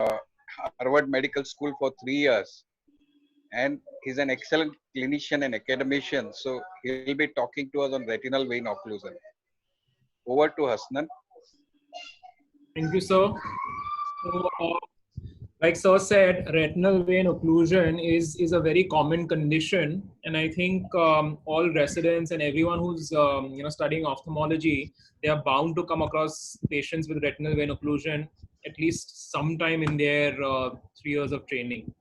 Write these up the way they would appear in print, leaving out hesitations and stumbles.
Harvard Medical School for 3 years, and he's an excellent clinician and academician. So he'll be talking to us on retinal vein occlusion. Over to Hasnain. Thank you, sir. So, like sir said, retinal vein occlusion is a very common condition, and I think all residents and everyone who's studying ophthalmology, they are bound to come across patients with retinal vein occlusion at least sometime in their 3 years of training.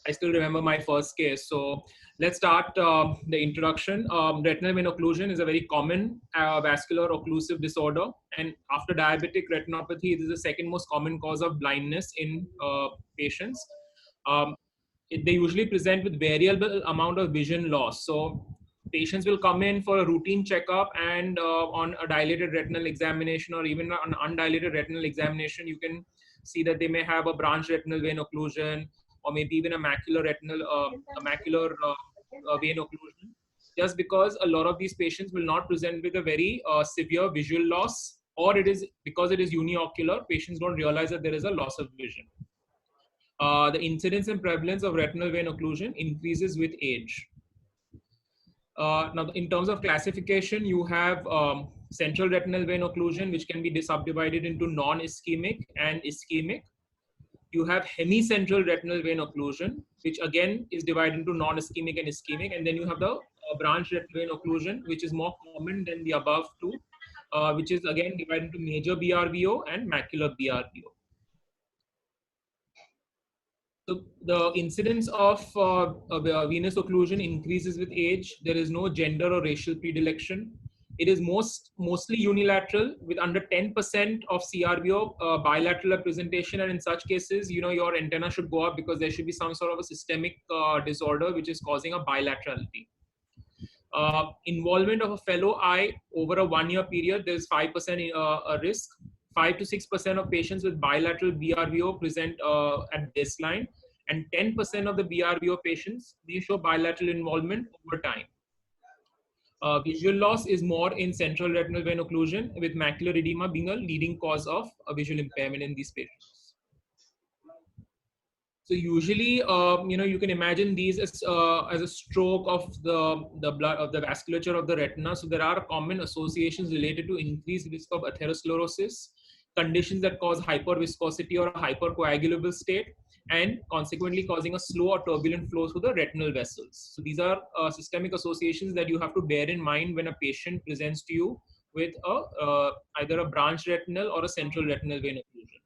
I still remember my first case. So let's start the introduction. Retinal vein occlusion is a very common vascular occlusive disorder. And after diabetic retinopathy, it is the second most common cause of blindness in patients. They usually present with variable amount of vision loss. So patients will come in for a routine checkup, and on a dilated retinal examination or even an undilated retinal examination, you can see that they may have a branch retinal vein occlusion, or maybe even a macular vein occlusion, just because a lot of these patients will not present with a very severe visual loss, or it is because it is uniocular, patients don't realize that there is a loss of vision. The incidence and prevalence of retinal vein occlusion increases with age. Now, in terms of classification, you have central retinal vein occlusion, which can be subdivided into non-ischemic and ischemic. You have hemi-central retinal vein occlusion, which again is divided into non-ischemic and ischemic. And then you have the branch retinal vein occlusion, which is more common than the above two, which is again divided into major BRVO and macular BRVO. So the incidence of venous occlusion increases with age. There is no gender or racial predilection. It is mostly unilateral, with under 10% of CRVO bilateral representation, and in such cases, your antenna should go up because there should be some sort of a systemic disorder which is causing a bilaterality. Involvement of a fellow eye over a 1 year period, there is 5% a risk. 5 to 6% of patients with bilateral BRVO present at baseline, and 10% of the BRVO patients, they show bilateral involvement over time. Visual loss is more in central retinal vein occlusion, with macular edema being a leading cause of a visual impairment in these patients. So usually, you can imagine these as a stroke of the blood of the vasculature of the retina. So there are common associations related to increased risk of atherosclerosis, conditions that cause hyperviscosity or a hypercoagulable state, and consequently causing a slow or turbulent flow through the retinal vessels. So these are systemic associations that you have to bear in mind when a patient presents to you with either a branch retinal or a central retinal vein occlusion.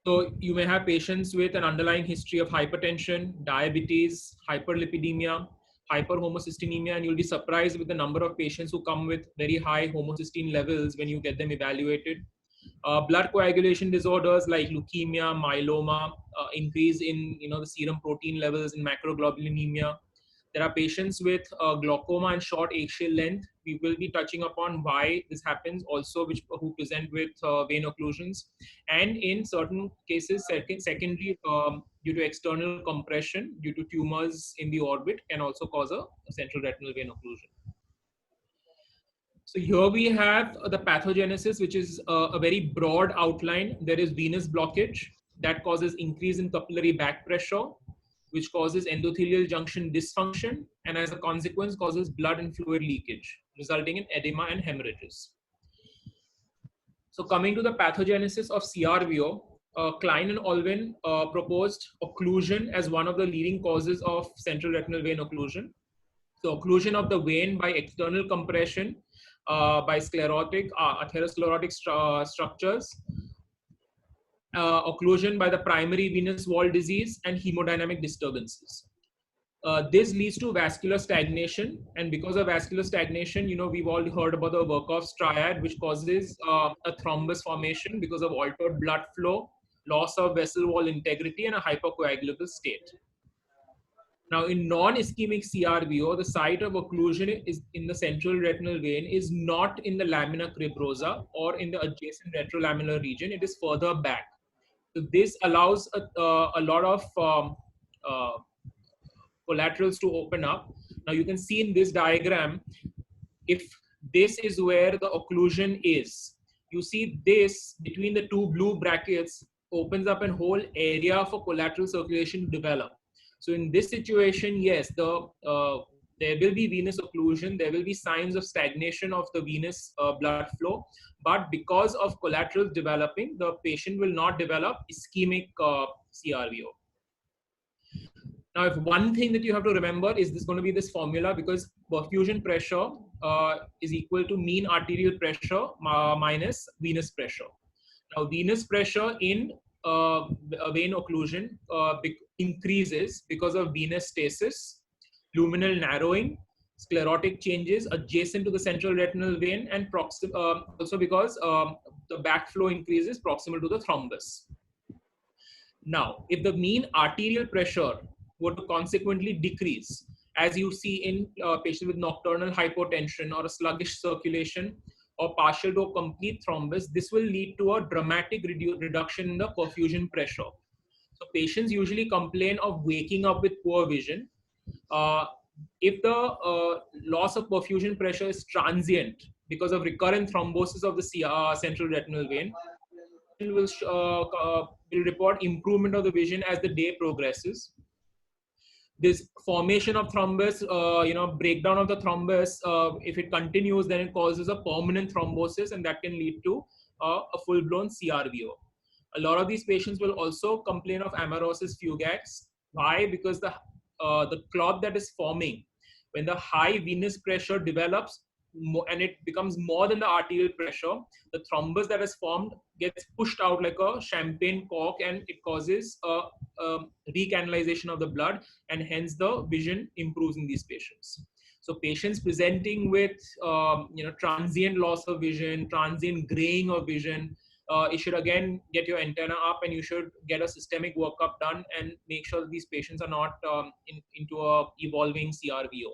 So you may have patients with an underlying history of hypertension, diabetes, hyperlipidemia, hyperhomocystinemia, and you'll be surprised with the number of patients who come with very high homocysteine levels when you get them evaluated. Blood coagulation disorders like leukemia, myeloma, increase in the serum protein levels in macroglobulinemia. There are patients with glaucoma and short axial length. We will be touching upon why this happens also, who present with vein occlusions. And in certain cases, secondary due to external compression, due to tumors in the orbit, can also cause a central retinal vein occlusion. So here we have the pathogenesis, which is a very broad outline. There is venous blockage that causes increase in capillary back pressure, which causes endothelial junction dysfunction, and as a consequence causes blood and fluid leakage, resulting in edema and hemorrhages. So coming to the pathogenesis of CRVO, Klein and Olvin proposed occlusion as one of the leading causes of central retinal vein occlusion. So occlusion of the vein by external compression, by sclerotic, atherosclerotic structures, occlusion by the primary venous wall disease, and hemodynamic disturbances. This leads to vascular stagnation, and because of vascular stagnation, we've all heard about the Workhoff's triad, which causes a thrombus formation because of altered blood flow, loss of vessel wall integrity, and a hypercoagulable state. Now, in non-ischemic CRVO, the site of occlusion is in the central retinal vein, is not in the lamina cribrosa or in the adjacent retrolamellar region. It is further back. So this allows a lot of collaterals to open up. Now you can see in this diagram, if this is where the occlusion is, you see this between the two blue brackets opens up a whole area for collateral circulation to develop. So in this situation, yes, there will be venous occlusion, there will be signs of stagnation of the venous blood flow, but because of collaterals developing, the patient will not develop ischemic CRVO. Now, if one thing that you have to remember is this going to be this formula, because perfusion pressure is equal to mean arterial pressure minus venous pressure. Now, venous pressure in vein occlusion increases because of venous stasis, luminal narrowing, sclerotic changes adjacent to the central retinal vein, and also because the backflow increases proximal to the thrombus. Now, if the mean arterial pressure were to consequently decrease, as you see in patients with nocturnal hypotension or a sluggish circulation or partial to a complete thrombus, this will lead to a dramatic reduction in the perfusion pressure. So patients usually complain of waking up with poor vision. If the loss of perfusion pressure is transient because of recurrent thrombosis of the central retinal vein, will report improvement of the vision as the day progresses. This formation of thrombus, breakdown of the thrombus, if it continues, then it causes a permanent thrombosis, and that can lead to a full-blown CRVO. A lot of these patients will also complain of amaurosis fugax. Why? Because the clot that is forming when the high venous pressure develops and it becomes more than the arterial pressure, the thrombus that is formed gets pushed out like a champagne cork, and it causes a recanalization of the blood, and hence the vision improves in these patients. So patients presenting with transient loss of vision, transient graying of vision, you should again get your antenna up, and you should get a systemic workup done and make sure that these patients are not into a evolving CRVO.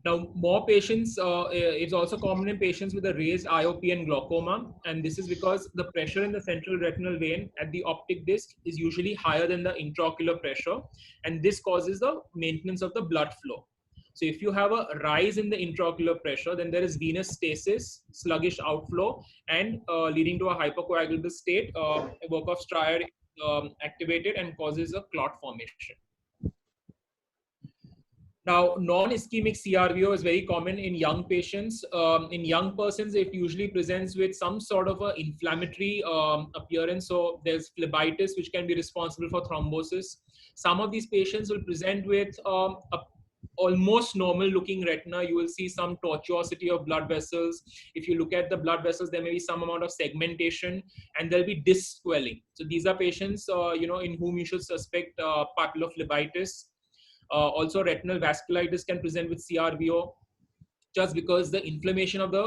Now, more patients, it's also common in patients with a raised IOP and glaucoma, and this is because the pressure in the central retinal vein at the optic disc is usually higher than the intraocular pressure, and this causes the maintenance of the blood flow. So if you have a rise in the intraocular pressure, then there is venous stasis, sluggish outflow, and leading to a hypercoagulable state. Work of striatum activated and causes a clot formation. Now, non-ischemic CRVO is very common in young patients. In young persons, it usually presents with some sort of an inflammatory appearance. So there's phlebitis, which can be responsible for thrombosis. Some of these patients will present with almost normal looking retina. You will see some tortuosity of blood vessels. If you look at the blood vessels, there may be some amount of segmentation, and there'll be disc swelling. So these are patients, in whom you should suspect papulophlebitis. Also, retinal vasculitis can present with CRVO, just because the inflammation of the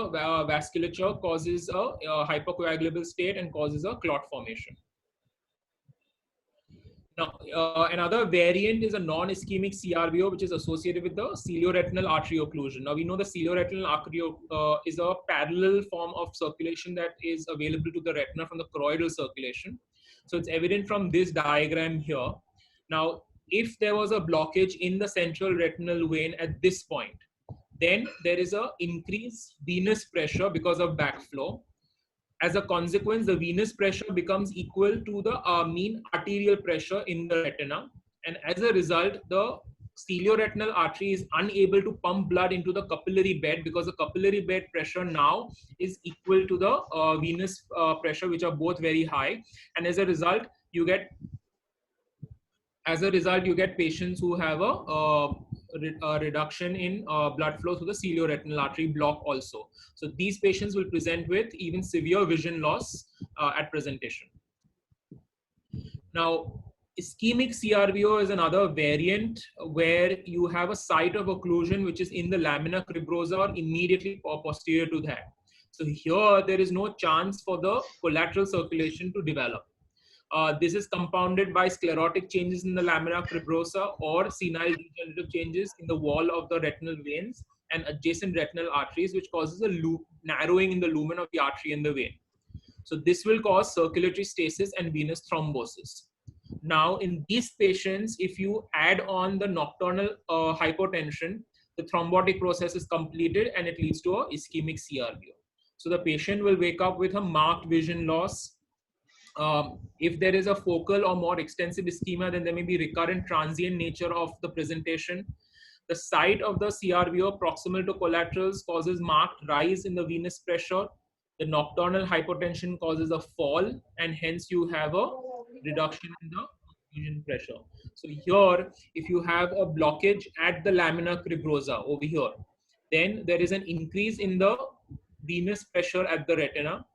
vasculature causes a hypercoagulable state and causes a clot formation. Now, another variant is a non-ischemic CRVO, which is associated with the cilioretinal artery occlusion. Now, we know the cilioretinal artery is a parallel form of circulation that is available to the retina from the choroidal circulation. So it's evident from this diagram here. Now, if there was a blockage in the central retinal vein at this point, then there is an increased venous pressure because of backflow. As a consequence, the venous pressure becomes equal to the mean arterial pressure in the retina. And as a result, the cilioretinal artery is unable to pump blood into the capillary bed, because the capillary bed pressure now is equal to the venous pressure, which are both very high. And as a result, you get patients who have a reduction in blood flow to the cilioretinal artery block also. So these patients will present with even severe vision loss at presentation. Now, ischemic CRVO is another variant where you have a site of occlusion which is in the lamina cribrosa or immediately posterior to that. So here there is no chance for the collateral circulation to develop. This is compounded by sclerotic changes in the lamina cribrosa or senile degenerative changes in the wall of the retinal veins and adjacent retinal arteries, which causes a narrowing in the lumen of the artery and the vein. So this will cause circulatory stasis and venous thrombosis. Now, in these patients, if you add on the nocturnal hypotension, the thrombotic process is completed and it leads to a ischemic CRVO. So the patient will wake up with a marked vision loss. If there is a focal or more extensive ischemia, then there may be recurrent transient nature of the presentation. The site of the CRVO proximal to collaterals causes marked rise in the venous pressure. The nocturnal hypotension causes a fall, and hence you have a reduction in the perfusion pressure. So here, if you have a blockage at the lamina cribrosa over here, then there is an increase in the venous pressure at the retina.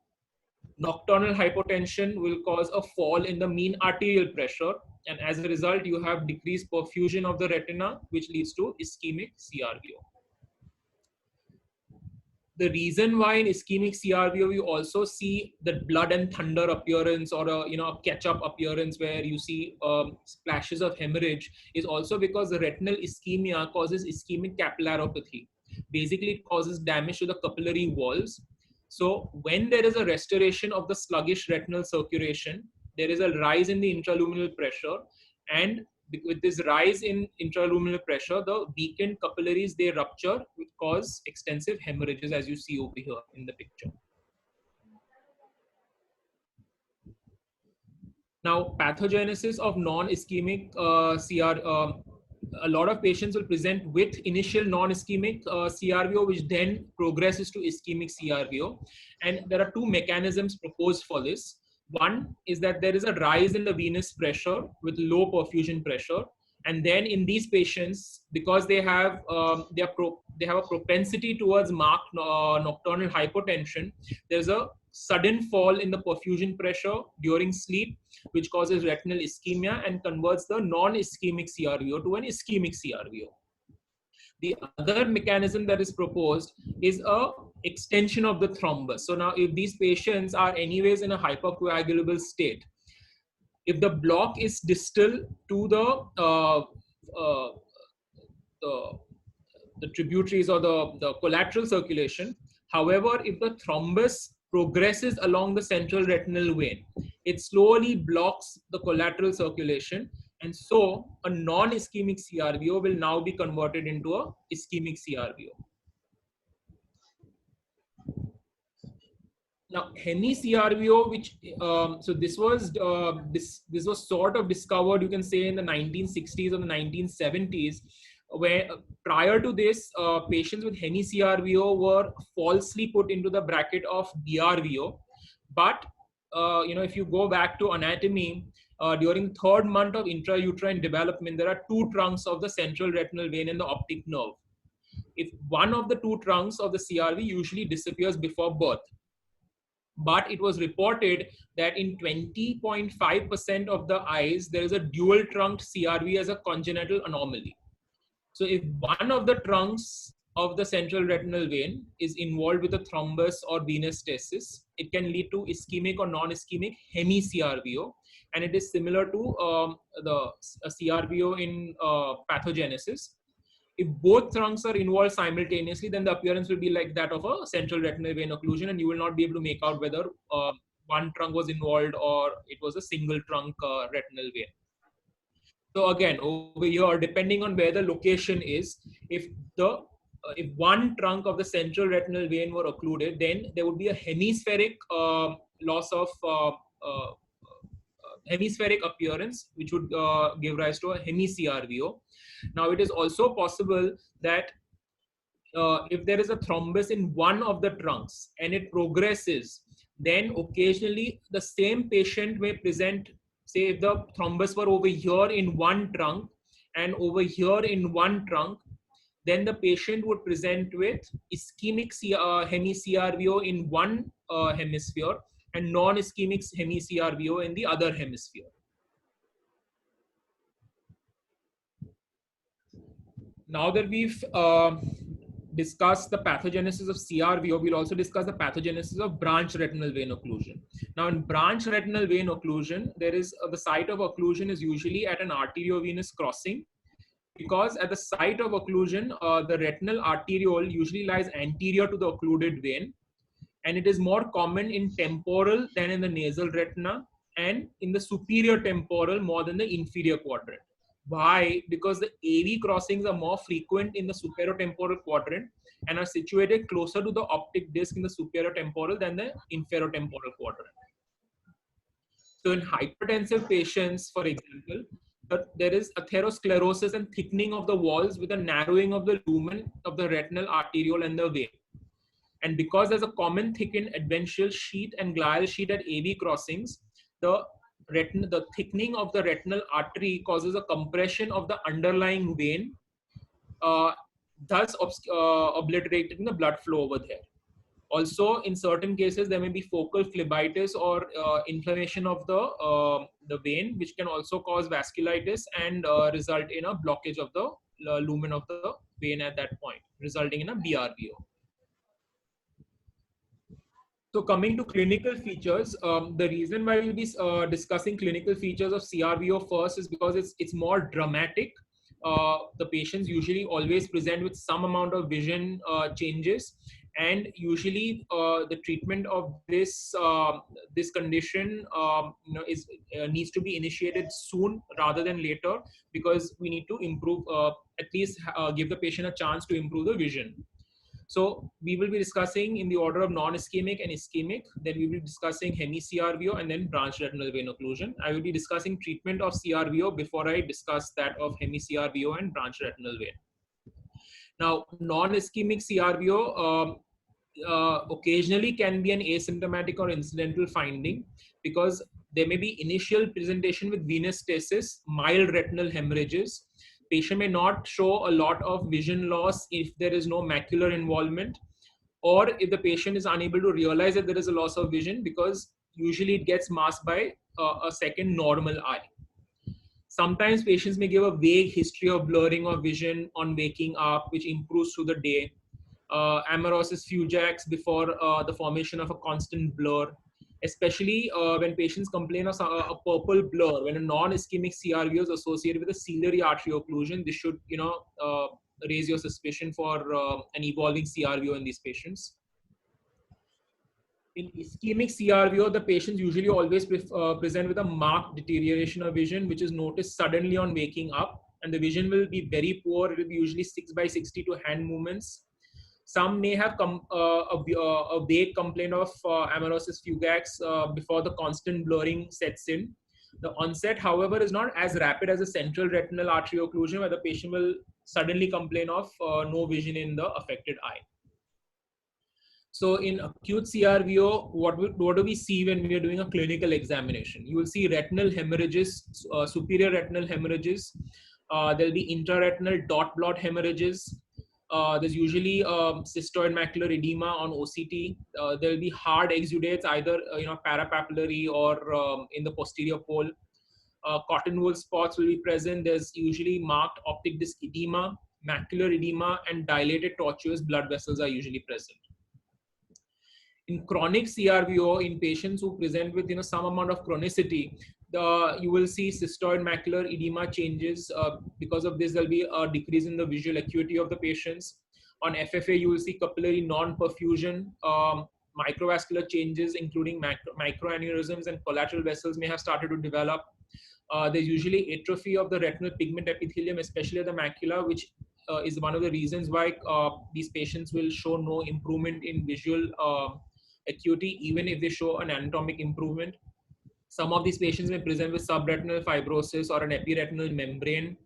Nocturnal hypotension will cause a fall in the mean arterial pressure, and as a result, you have decreased perfusion of the retina, which leads to ischemic CRVO. The reason why in ischemic CRVO we also see the blood and thunder appearance, or a catch-up appearance where you see splashes of hemorrhage, is also because the retinal ischemia causes ischemic cappillaropathy. Basically, it causes damage to the capillary walls. So when there is a restoration of the sluggish retinal circulation, there is a rise in the intraluminal pressure, and with this rise in intraluminal pressure, the weakened capillaries, they rupture, which cause extensive hemorrhages, as you see over here in the picture. Now, pathogenesis of non-ischemic CR, a lot of patients will present with initial non-ischemic CRVO, which then progresses to ischemic CRVO. And there are two mechanisms proposed for this. One is that there is a rise in the venous pressure with low perfusion pressure. And then in these patients, because they have a propensity towards marked nocturnal hypotension, there's a sudden fall in the perfusion pressure during sleep, which causes retinal ischemia and converts the non-ischemic CRVO to an ischemic CRVO. The other mechanism that is proposed is a extension of the thrombus. So now if these patients are anyways in a hypercoagulable state, if the block is distal to the tributaries or the collateral circulation, however, if the thrombus progresses along the central retinal vein, it slowly blocks the collateral circulation, and so a non-ischemic CRVO will now be converted into a ischemic CRVO. Now, Hemi-CRVO, which so this was sort of discovered, you can say, in the 1960s or the 1970s, where prior to this, patients with Hemi-CRVO were falsely put into the bracket of BRVO. But if you go back to anatomy, during third month of intrauterine development, there are two trunks of the central retinal vein and the optic nerve. If one of the two trunks of the CRV usually disappears before birth, but it was reported that in 20.5% of the eyes, there is a dual trunked CRV as a congenital anomaly. So if one of the trunks of the central retinal vein is involved with a thrombus or venous stasis, it can lead to ischemic or non-ischemic hemi-CRVO, and it is similar to a CRVO in pathogenesis. If both trunks are involved simultaneously, then the appearance will be like that of a central retinal vein occlusion, and you will not be able to make out whether one trunk was involved or it was a single trunk retinal vein. So again, over here, depending on where the location is, if one trunk of the central retinal vein were occluded, then there would be a hemispheric loss of hemispheric appearance, which would give rise to a hemi-CRVO. Now, it is also possible that if there is a thrombus in one of the trunks and it progresses, then occasionally the same patient may present, say if the thrombus were over here in one trunk and over here in one trunk, then the patient would present with ischemic hemi-CRVO in one hemisphere and non-ischemic hemi-CRVO in the other hemisphere. Now that we've discussed the pathogenesis of CRVO, we'll also discuss the pathogenesis of branch retinal vein occlusion. Now, in branch retinal vein occlusion, there is the site of occlusion is usually at an arteriovenous crossing, because at the site of occlusion, the retinal arteriole usually lies anterior to the occluded vein, and it is more common in temporal than in the nasal retina, and in the superior temporal more than the inferior quadrant. Why? Because the AV crossings are more frequent in the superotemporal quadrant and are situated closer to the optic disc in the superotemporal than the inferotemporal quadrant. So in hypertensive patients, for example, there is atherosclerosis and thickening of the walls with a narrowing of the lumen of the retinal arteriole and the vein. And because there's a common thickened advential sheet and glial sheet at AV crossings, the thickening of the retinal artery causes a compression of the underlying vein, uh, thus obliterating the blood flow over there. Also, in certain cases, there may be focal phlebitis or inflammation of the vein, which can also cause vasculitis and result in a blockage of the lumen of the vein at that point, resulting in a BRVO. So coming to clinical features, the reason why we'll be discussing clinical features of CRVO first is because it's more dramatic. The patients usually always present with some amount of vision changes, and usually the treatment of this condition is needs to be initiated soon rather than later, because we need to improve, at least give the patient a chance to improve the vision. So we will be discussing in the order of non-ischemic and ischemic. Then we will be discussing hemi-CRVO and then branch retinal vein occlusion. I will be discussing treatment of CRVO before I discuss that of hemi-CRVO and branch retinal vein. Now, non-ischemic CRVO occasionally can be an asymptomatic or incidental finding, because there may be initial presentation with venous stasis, mild retinal hemorrhages. Patient may not show a lot of vision loss if there is no macular involvement, or if the patient is unable to realize that there is a loss of vision, because usually it gets masked by a second normal eye. Sometimes patients may give a vague history of blurring of vision on waking up, which improves through the day. Amaurosis fugax before the formation of a constant blur, especially when patients complain of a purple blur. When a non-ischemic CRVO is associated with a ciliary artery occlusion, this should raise your suspicion for an evolving CRVO in these patients. In ischemic CRVO, the patients usually always present with a marked deterioration of vision, which is noticed suddenly on waking up, and the vision will be very poor. It will be usually 6/60 to hand movements. Some may have a vague complaint of amaurosis fugax before the constant blurring sets in. The onset, however, is not as rapid as a central retinal artery occlusion, where the patient will suddenly complain of no vision in the affected eye. So in acute CRVO, what do we see when we are doing a clinical examination? You will see retinal hemorrhages, superior retinal hemorrhages. There'll be intraretinal dot blot hemorrhages. There's usually cystoid macular edema on OCT. There'll be hard exudates, either parapapillary or in the posterior pole. Cotton wool spots will be present. There's usually marked optic disc edema, macular edema, and dilated tortuous blood vessels are usually present. In chronic CRVO, in patients who present with some amount of chronicity, you will see cystoid macular edema changes. Because of this, there'll be a decrease in the visual acuity of the patients. On FFA, you will see capillary non-perfusion, microvascular changes, including microaneurysms, and collateral vessels may have started to develop. There's usually atrophy of the retinal pigment epithelium, especially at the macula, which is one of the reasons why these patients will show no improvement in visual acuity, even if they show an anatomic improvement. Some of these patients may present with subretinal fibrosis or an epiretinal membrane.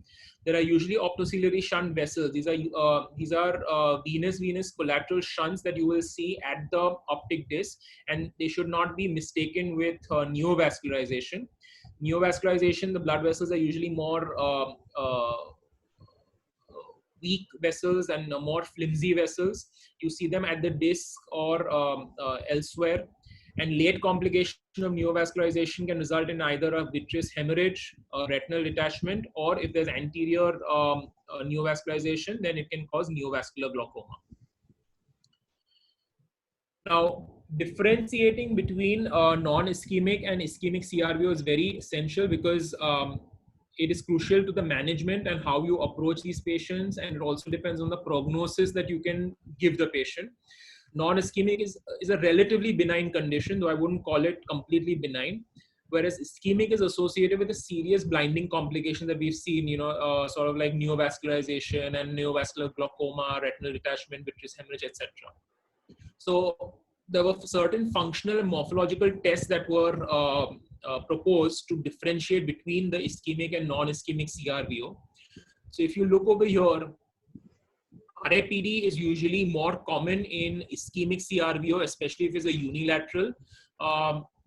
There are usually optociliary shunt vessels. These are venous collateral shunts that you will see at the optic disc, and they should not be mistaken with neovascularization. Neovascularization, the blood vessels are usually more weak vessels and more flimsy vessels. You see them at the disc or elsewhere. And late complication of neovascularization can result in either a vitreous hemorrhage, retinal detachment, or if there's anterior neovascularization, then it can cause neovascular glaucoma. Now, differentiating between non-ischemic and ischemic CRVO is very essential, because it is crucial to the management and how you approach these patients, and it also depends on the prognosis that you can give the patient. Non-ischemic is a relatively benign condition, though I wouldn't call it completely benign. whereas ischemic is associated with a serious blinding complication that we've seen, sort of like neovascularization and neovascular glaucoma, retinal detachment, vitreous hemorrhage, etc. So there were certain functional and morphological tests that were proposed to differentiate between the ischemic and non-ischemic CRVO. So if you look over here, RAPD is usually more common in ischemic CRVO, especially if it's a unilateral,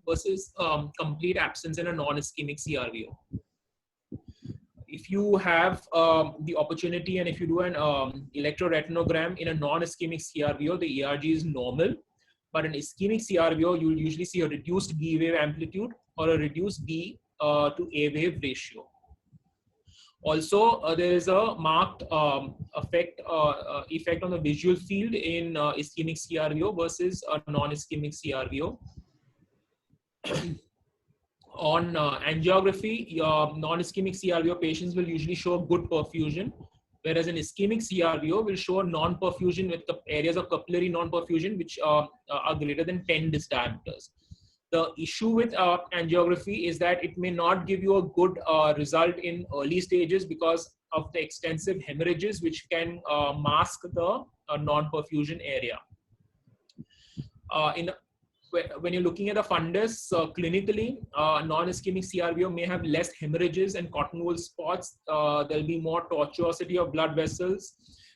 versus complete absence in a non-ischemic CRVO. If you have the opportunity and if you do an electroretinogram in a non-ischemic CRVO, the ERG is normal. But in ischemic CRVO, you'll usually see a reduced B wave amplitude or a reduced B to A wave ratio. Also, there is a marked effect on the visual field in ischemic CRVO versus a non-ischemic CRVO. On angiography, non-ischemic CRVO patients will usually show good perfusion, whereas an ischemic CRVO will show non-perfusion with areas of capillary non-perfusion which are greater than 10 disc diameters. The issue with angiography is that it may not give you a good result in early stages because of the extensive hemorrhages which can mask the non-perfusion area. When you're looking at the fundus, clinically, non-ischemic CRVO may have less hemorrhages and cotton wool spots. There'll be more tortuosity of blood vessels,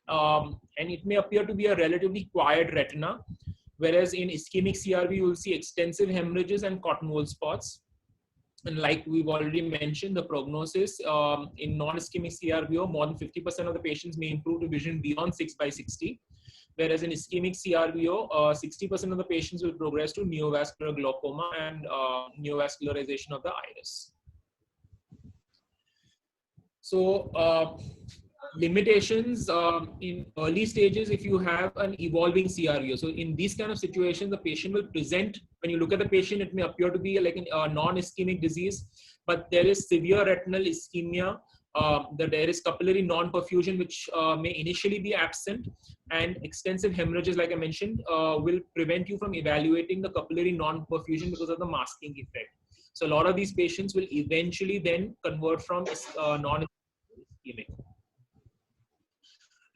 and it may appear to be a relatively quiet retina. Whereas in ischemic CRV, you will see extensive hemorrhages and cotton wool spots. And like we've already mentioned, the prognosis in non-ischemic CRVO, more than 50% of the patients may improve to vision beyond 6/60. Whereas in ischemic CRVO, 60% of the patients will progress to neovascular glaucoma and neovascularization of the iris. So limitations in early stages, if you have an evolving CRVO. So in these kind of situations, the patient will present, when you look at the patient, it may appear to be like a non-ischemic disease, but there is severe retinal ischemia. There is capillary non-perfusion, which may initially be absent, and extensive hemorrhages, like I mentioned, will prevent you from evaluating the capillary non-perfusion because of the masking effect. So a lot of these patients will eventually then convert from non-ischemic.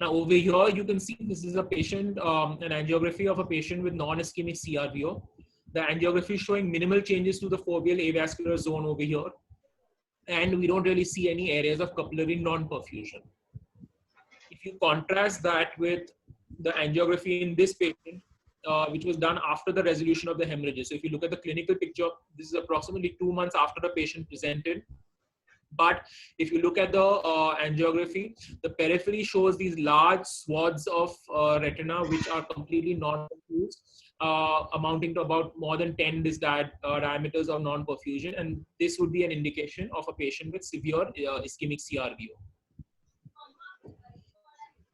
Now over here, you can see this is a patient, an angiography of a patient with non-ischemic CRVO. The angiography is showing minimal changes to the foveal avascular zone over here. And we don't really see any areas of capillary non-perfusion. If you contrast that with the angiography in this patient, which was done after the resolution of the hemorrhages. So if you look at the clinical picture, this is approximately 2 months after the patient presented. But if you look at the angiography, the periphery shows these large swaths of retina which are completely non-perfused, amounting to about more than 10 disc diameters of non-perfusion, and this would be an indication of a patient with severe ischemic CRVO.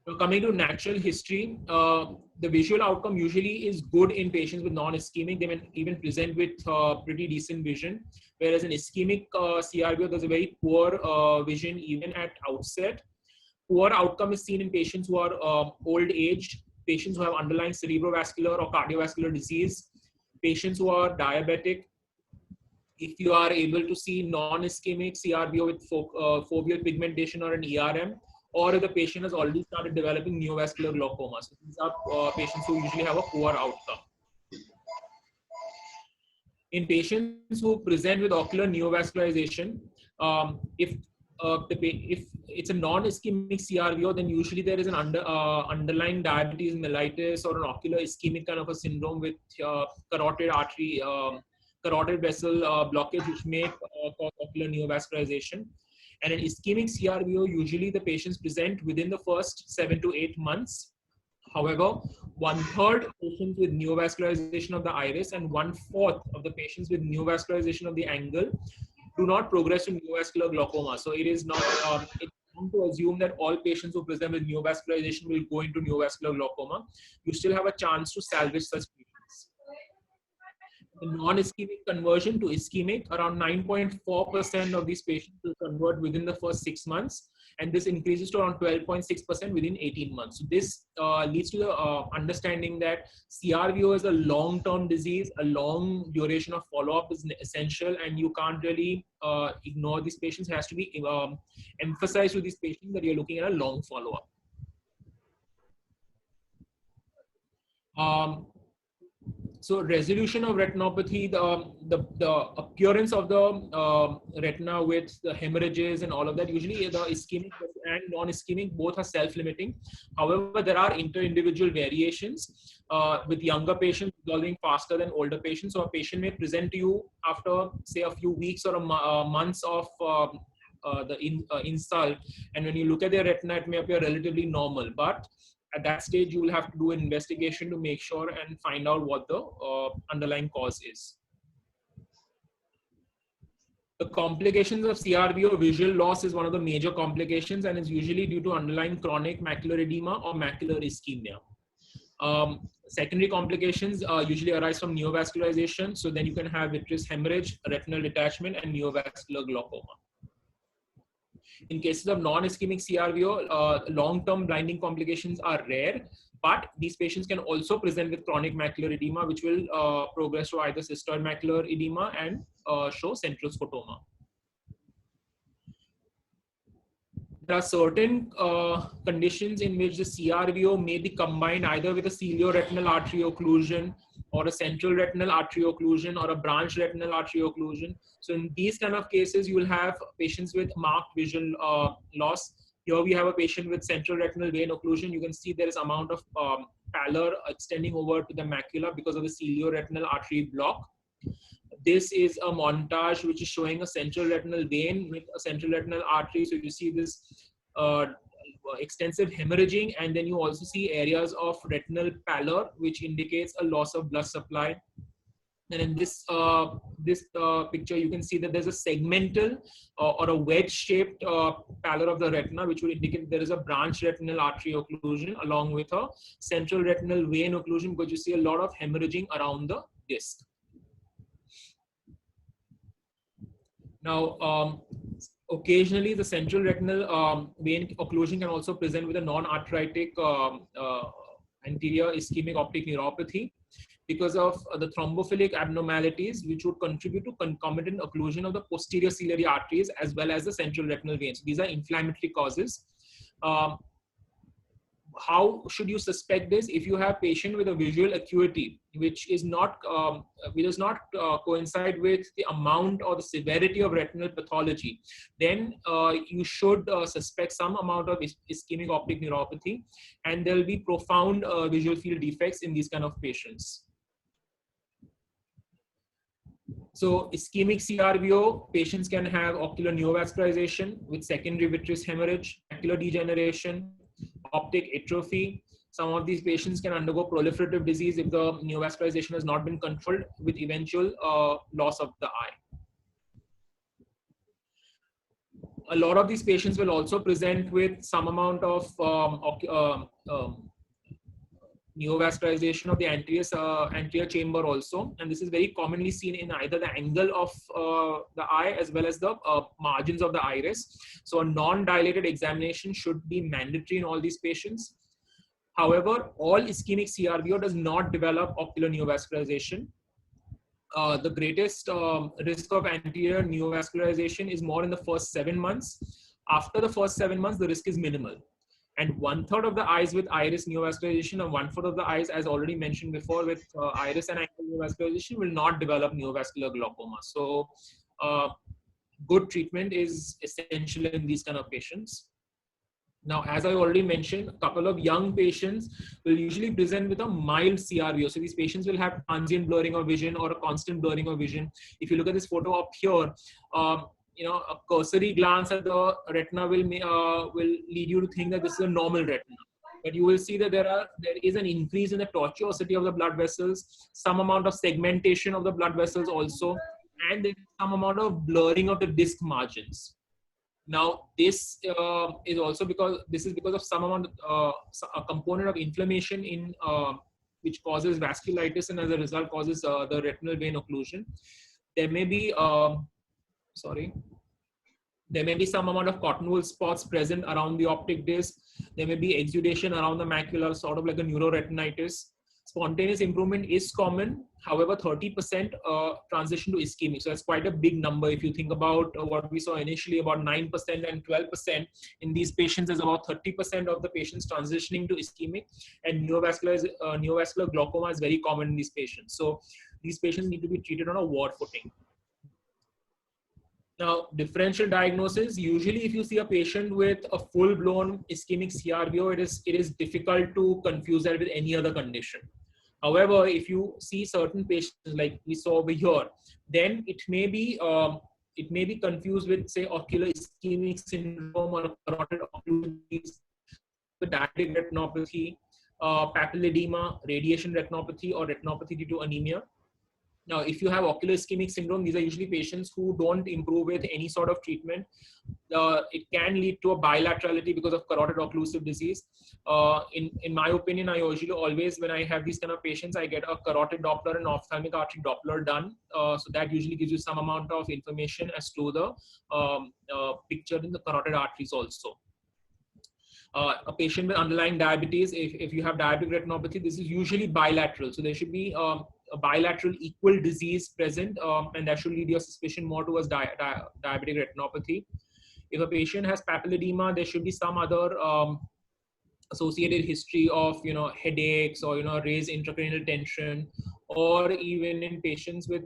So coming to natural history, the visual outcome usually is good in patients with non-ischemic. They may even present with pretty decent vision, whereas in ischemic CRVO, there's a very poor vision even at outset. Poor outcome is seen in patients who are old age, patients who have underlying cerebrovascular or cardiovascular disease, patients who are diabetic. If you are able to see non-ischemic CRVO with foveal pigmentation or an ERM, or if the patient has already started developing neovascular glaucoma. So these are patients who usually have a poor outcome. In patients who present with ocular neovascularization, if it's a non-ischemic CRVO, then usually there is an underlying diabetes mellitus or an ocular ischemic kind of a syndrome with carotid artery, carotid vessel blockage, which may cause ocular neovascularization. And in ischemic CRVO, usually the patients present within the first 7 to 8 months. However, 1/3 patients with neovascularization of the iris and 1/4 of the patients with neovascularization of the angle do not progress to neovascular glaucoma. So it is not it's wrong to assume that all patients who present with neovascularization will go into neovascular glaucoma. You still have a chance to salvage such patients. The non-ischemic conversion to ischemic, around 9.4% of these patients will convert within the first 6 months, and this increases to around 12.6% within 18 months. So this leads to the understanding that CRVO is a long-term disease. A long duration of follow-up is essential, and you can't really ignore these patients. It has to be emphasized to these patients that you're looking at a long follow-up. So resolution of retinopathy, the appearance of the retina with the hemorrhages and all of that, usually the ischemic and non-ischemic both are self-limiting. However, there are inter-individual variations with younger patients resolving faster than older patients. So a patient may present to you after, say, a few weeks or months of the insult, and when you look at their retina, it may appear relatively normal, but at that stage, you will have to do an investigation to make sure and find out what the underlying cause is. The complications of CRVO, visual loss is one of the major complications, and is usually due to underlying chronic macular edema or macular ischemia. Secondary complications usually arise from neovascularization. So then you can have vitreous hemorrhage, retinal detachment, and neovascular glaucoma. In cases of non-ischemic CRVO, long-term blinding complications are rare, but these patients can also present with chronic macular edema, which will progress to either cystoid macular edema and show central scotoma. There are certain conditions in which the CRVO may be combined either with a cilio-retinal artery occlusion or a central retinal artery occlusion or a branch retinal artery occlusion. So in these kind of cases, you will have patients with marked visual loss. Here we have a patient with central retinal vein occlusion. You can see there is amount of pallor extending over to the macula because of the cilio-retinal artery block. This is a montage which is showing a central retinal vein with a central retinal artery. So you see this extensive hemorrhaging, and then you also see areas of retinal pallor, which indicates a loss of blood supply. And in this picture, you can see that there's a segmental or a wedge-shaped pallor of the retina, which would indicate there is a branch retinal artery occlusion along with a central retinal vein occlusion, because you see a lot of hemorrhaging around the disc. Now, occasionally the central retinal vein occlusion can also present with a non-arthritic anterior ischemic optic neuropathy because of the thrombophilic abnormalities, which would contribute to concomitant occlusion of the posterior ciliary arteries as well as the central retinal veins. So these are inflammatory causes. How should you suspect this? If you have patient with a visual acuity which is not does not coincide with the amount or the severity of retinal pathology, then you should suspect some amount of ischemic optic neuropathy, and there will be profound visual field defects in these kind of patients. So ischemic CRVO patients can have ocular neovascularization with secondary vitreous hemorrhage, macular degeneration, optic atrophy. Some of these patients can undergo proliferative disease if the neovascularization has not been controlled, with eventual loss of the eye. A lot of these patients will also present with some amount of neovascularization of the anterior chamber also, and this is very commonly seen in either the angle of the eye as well as the margins of the iris. So a non-dilated examination should be mandatory in all these patients. However, all ischemic CRVO does not develop ocular neovascularization. The greatest risk of anterior neovascularization is more in the first 7 months. After the first 7 months, the risk is minimal. And 1/3 of the eyes with iris neovascularization and 1/4 of the eyes, as already mentioned before, with iris and ankle neovascularization will not develop neovascular glaucoma. So good treatment is essential in these kind of patients. Now, as I already mentioned, a couple of young patients will usually present with a mild CRVO. So these patients will have transient blurring of vision or a constant blurring of vision. If you look at this photo up here, a cursory glance at the retina will lead you to think that this is a normal retina. But you will see that there is an increase in the tortuosity of the blood vessels, some amount of segmentation of the blood vessels also, and there is some amount of blurring of the disc margins. Now, this is also because of some amount of a component of inflammation in which causes vasculitis and as a result causes the retinal vein occlusion. There may be, there may be some amount of cotton wool spots present around the optic disc. There may be exudation around the macula, sort of like a neuroretinitis. Spontaneous improvement is common. However, 30% transition to ischemic. So that's quite a big number. If you think about what we saw initially, about 9% and 12%. In these patients, there's about 30% of the patients transitioning to ischemic. And neovascular glaucoma is very common in these patients. So these patients need to be treated on a ward footing. Now, differential diagnosis, usually if you see a patient with a full-blown ischemic CRVO, it is difficult to confuse that with any other condition. However, if you see certain patients like we saw over here, then it may be confused with, say, ocular ischemic syndrome or carotid occlusion, diabetic retinopathy, papilledema, radiation retinopathy, or retinopathy due to anemia. Now, if you have ocular ischemic syndrome, these are usually patients who don't improve with any sort of treatment. It can lead to a bilaterality because of carotid occlusive disease. In my opinion, I usually always, when I have these kind of patients, I get a carotid Doppler and ophthalmic artery Doppler done. So that usually gives you some amount of information as to the picture in the carotid arteries also. A patient with underlying diabetes, if you have diabetic retinopathy, this is usually bilateral. So there should be a bilateral equal disease present, and that should lead your suspicion more towards diabetic retinopathy. If a patient has papilledema, there should be some other associated history of headaches or raised intracranial tension, or even in patients with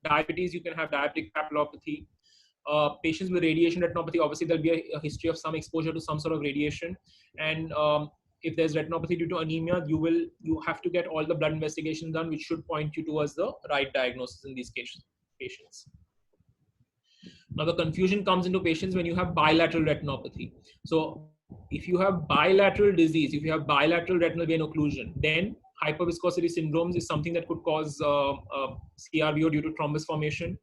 diabetes, you can have diabetic papillopathy. Patients with radiation retinopathy, obviously there'll be a history of some exposure to some sort of radiation, and if there's retinopathy due to anemia, you have to get all the blood investigations done, which should point you towards the right diagnosis in these patients. Now, the confusion comes into patients when you have bilateral retinopathy. So if you have bilateral disease, if you have bilateral retinal vein occlusion, then hyperviscosity syndromes is something that could cause CRVO due to thrombus formation.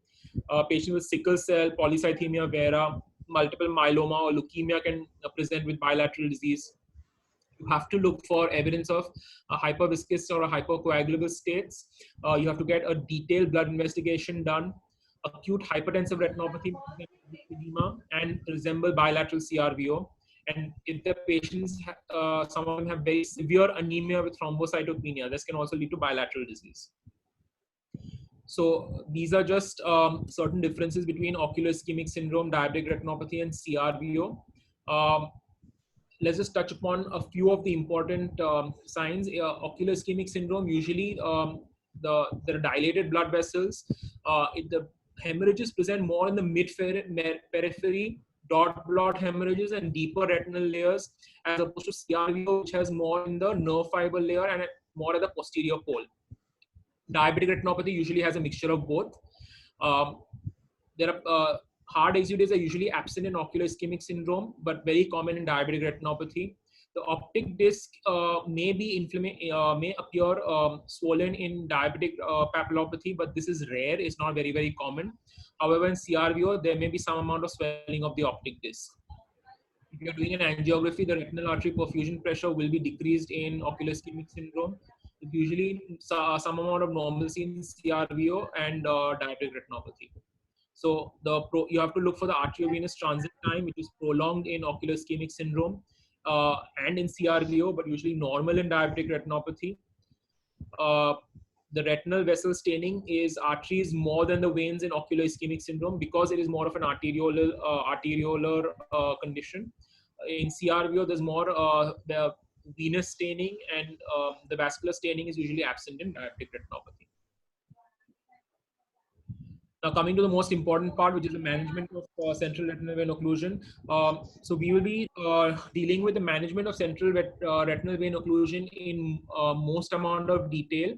Patients with sickle cell, polycythemia vera, multiple myeloma, or leukemia can present with bilateral disease. You have to look for evidence of a hyperviscous or a hypercoagulable states. You have to get a detailed blood investigation done. Acute hypertensive retinopathy edema and resemble bilateral CRVO. And if the patients, some of them have very severe anemia with thrombocytopenia, this can also lead to bilateral disease. So these are just certain differences between ocular ischemic syndrome, diabetic retinopathy, and CRVO. Let's just touch upon a few of the important signs. Ocular ischemic syndrome, usually there are dilated blood vessels. The hemorrhages present more in the mid-periphery, dot blot hemorrhages, and deeper retinal layers, as opposed to CRVO, which has more in the nerve fiber layer and more at the posterior pole. Diabetic retinopathy usually has a mixture of both. There are hard exudates are usually absent in ocular ischemic syndrome, but very common in diabetic retinopathy. The optic disc may appear swollen in diabetic papillopathy, but this is rare. It's not very, very common. However, in CRVO, there may be some amount of swelling of the optic disc. If you're doing an angiography, the retinal artery perfusion pressure will be decreased in ocular ischemic syndrome. Usually, some amount of normalcy in CRVO and diabetic retinopathy. So you have to look for the arteriovenous transit time, which is prolonged in ocular ischemic syndrome and in CRVO, but usually normal in diabetic retinopathy. The retinal vessel staining is arteries more than the veins in ocular ischemic syndrome because it is more of an arteriolar condition. In CRVO, there's more the venous staining, and the vascular staining is usually absent in diabetic retinopathy. Now, coming to the most important part, which is the management of central retinal vein occlusion. So we will be dealing with the management of central retinal vein occlusion in most amount of detail.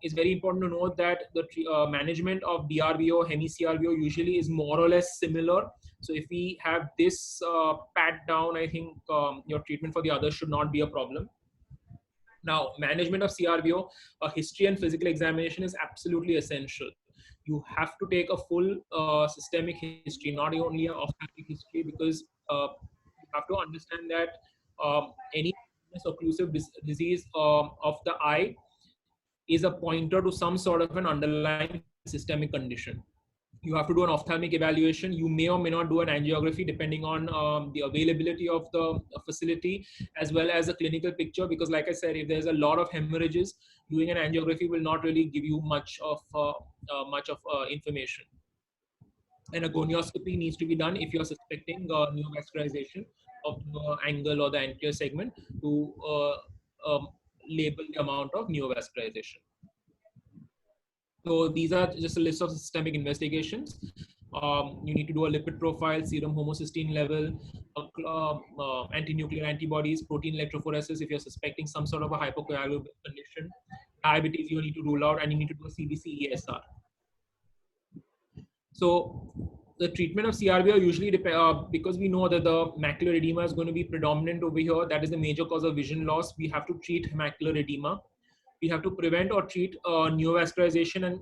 It's very important to note that the management of DRVO, hemi-CRVO usually is more or less similar. So if we have this pat down, I think your treatment for the others should not be a problem. Now, management of CRVO, history and physical examination is absolutely essential. You have to take a full systemic history, not only an ophthalmic history, because you have to understand that any occlusive disease of the eye is a pointer to some sort of an underlying systemic condition. You have to do an ophthalmic evaluation. You may or may not do an angiography depending on the availability of the facility, as well as a clinical picture, because like I said, if there's a lot of hemorrhages, doing an angiography will not really give you much of information. And a gonioscopy needs to be done if you're suspecting neovascularization of the angle or the anterior segment to label the amount of neovascularization. So these are just a list of systemic investigations. You need to do a lipid profile, serum homocysteine level, anti-nuclear antibodies, protein electrophoresis if you're suspecting some sort of a hypocoagulable condition. Diabetes you need to rule out, and you need to do a CBC ESR. So the treatment of CRV are usually, because we know that the macular edema is going to be predominant over here, that is the major cause of vision loss, we have to treat macular edema. We have to prevent or treat neovascularization and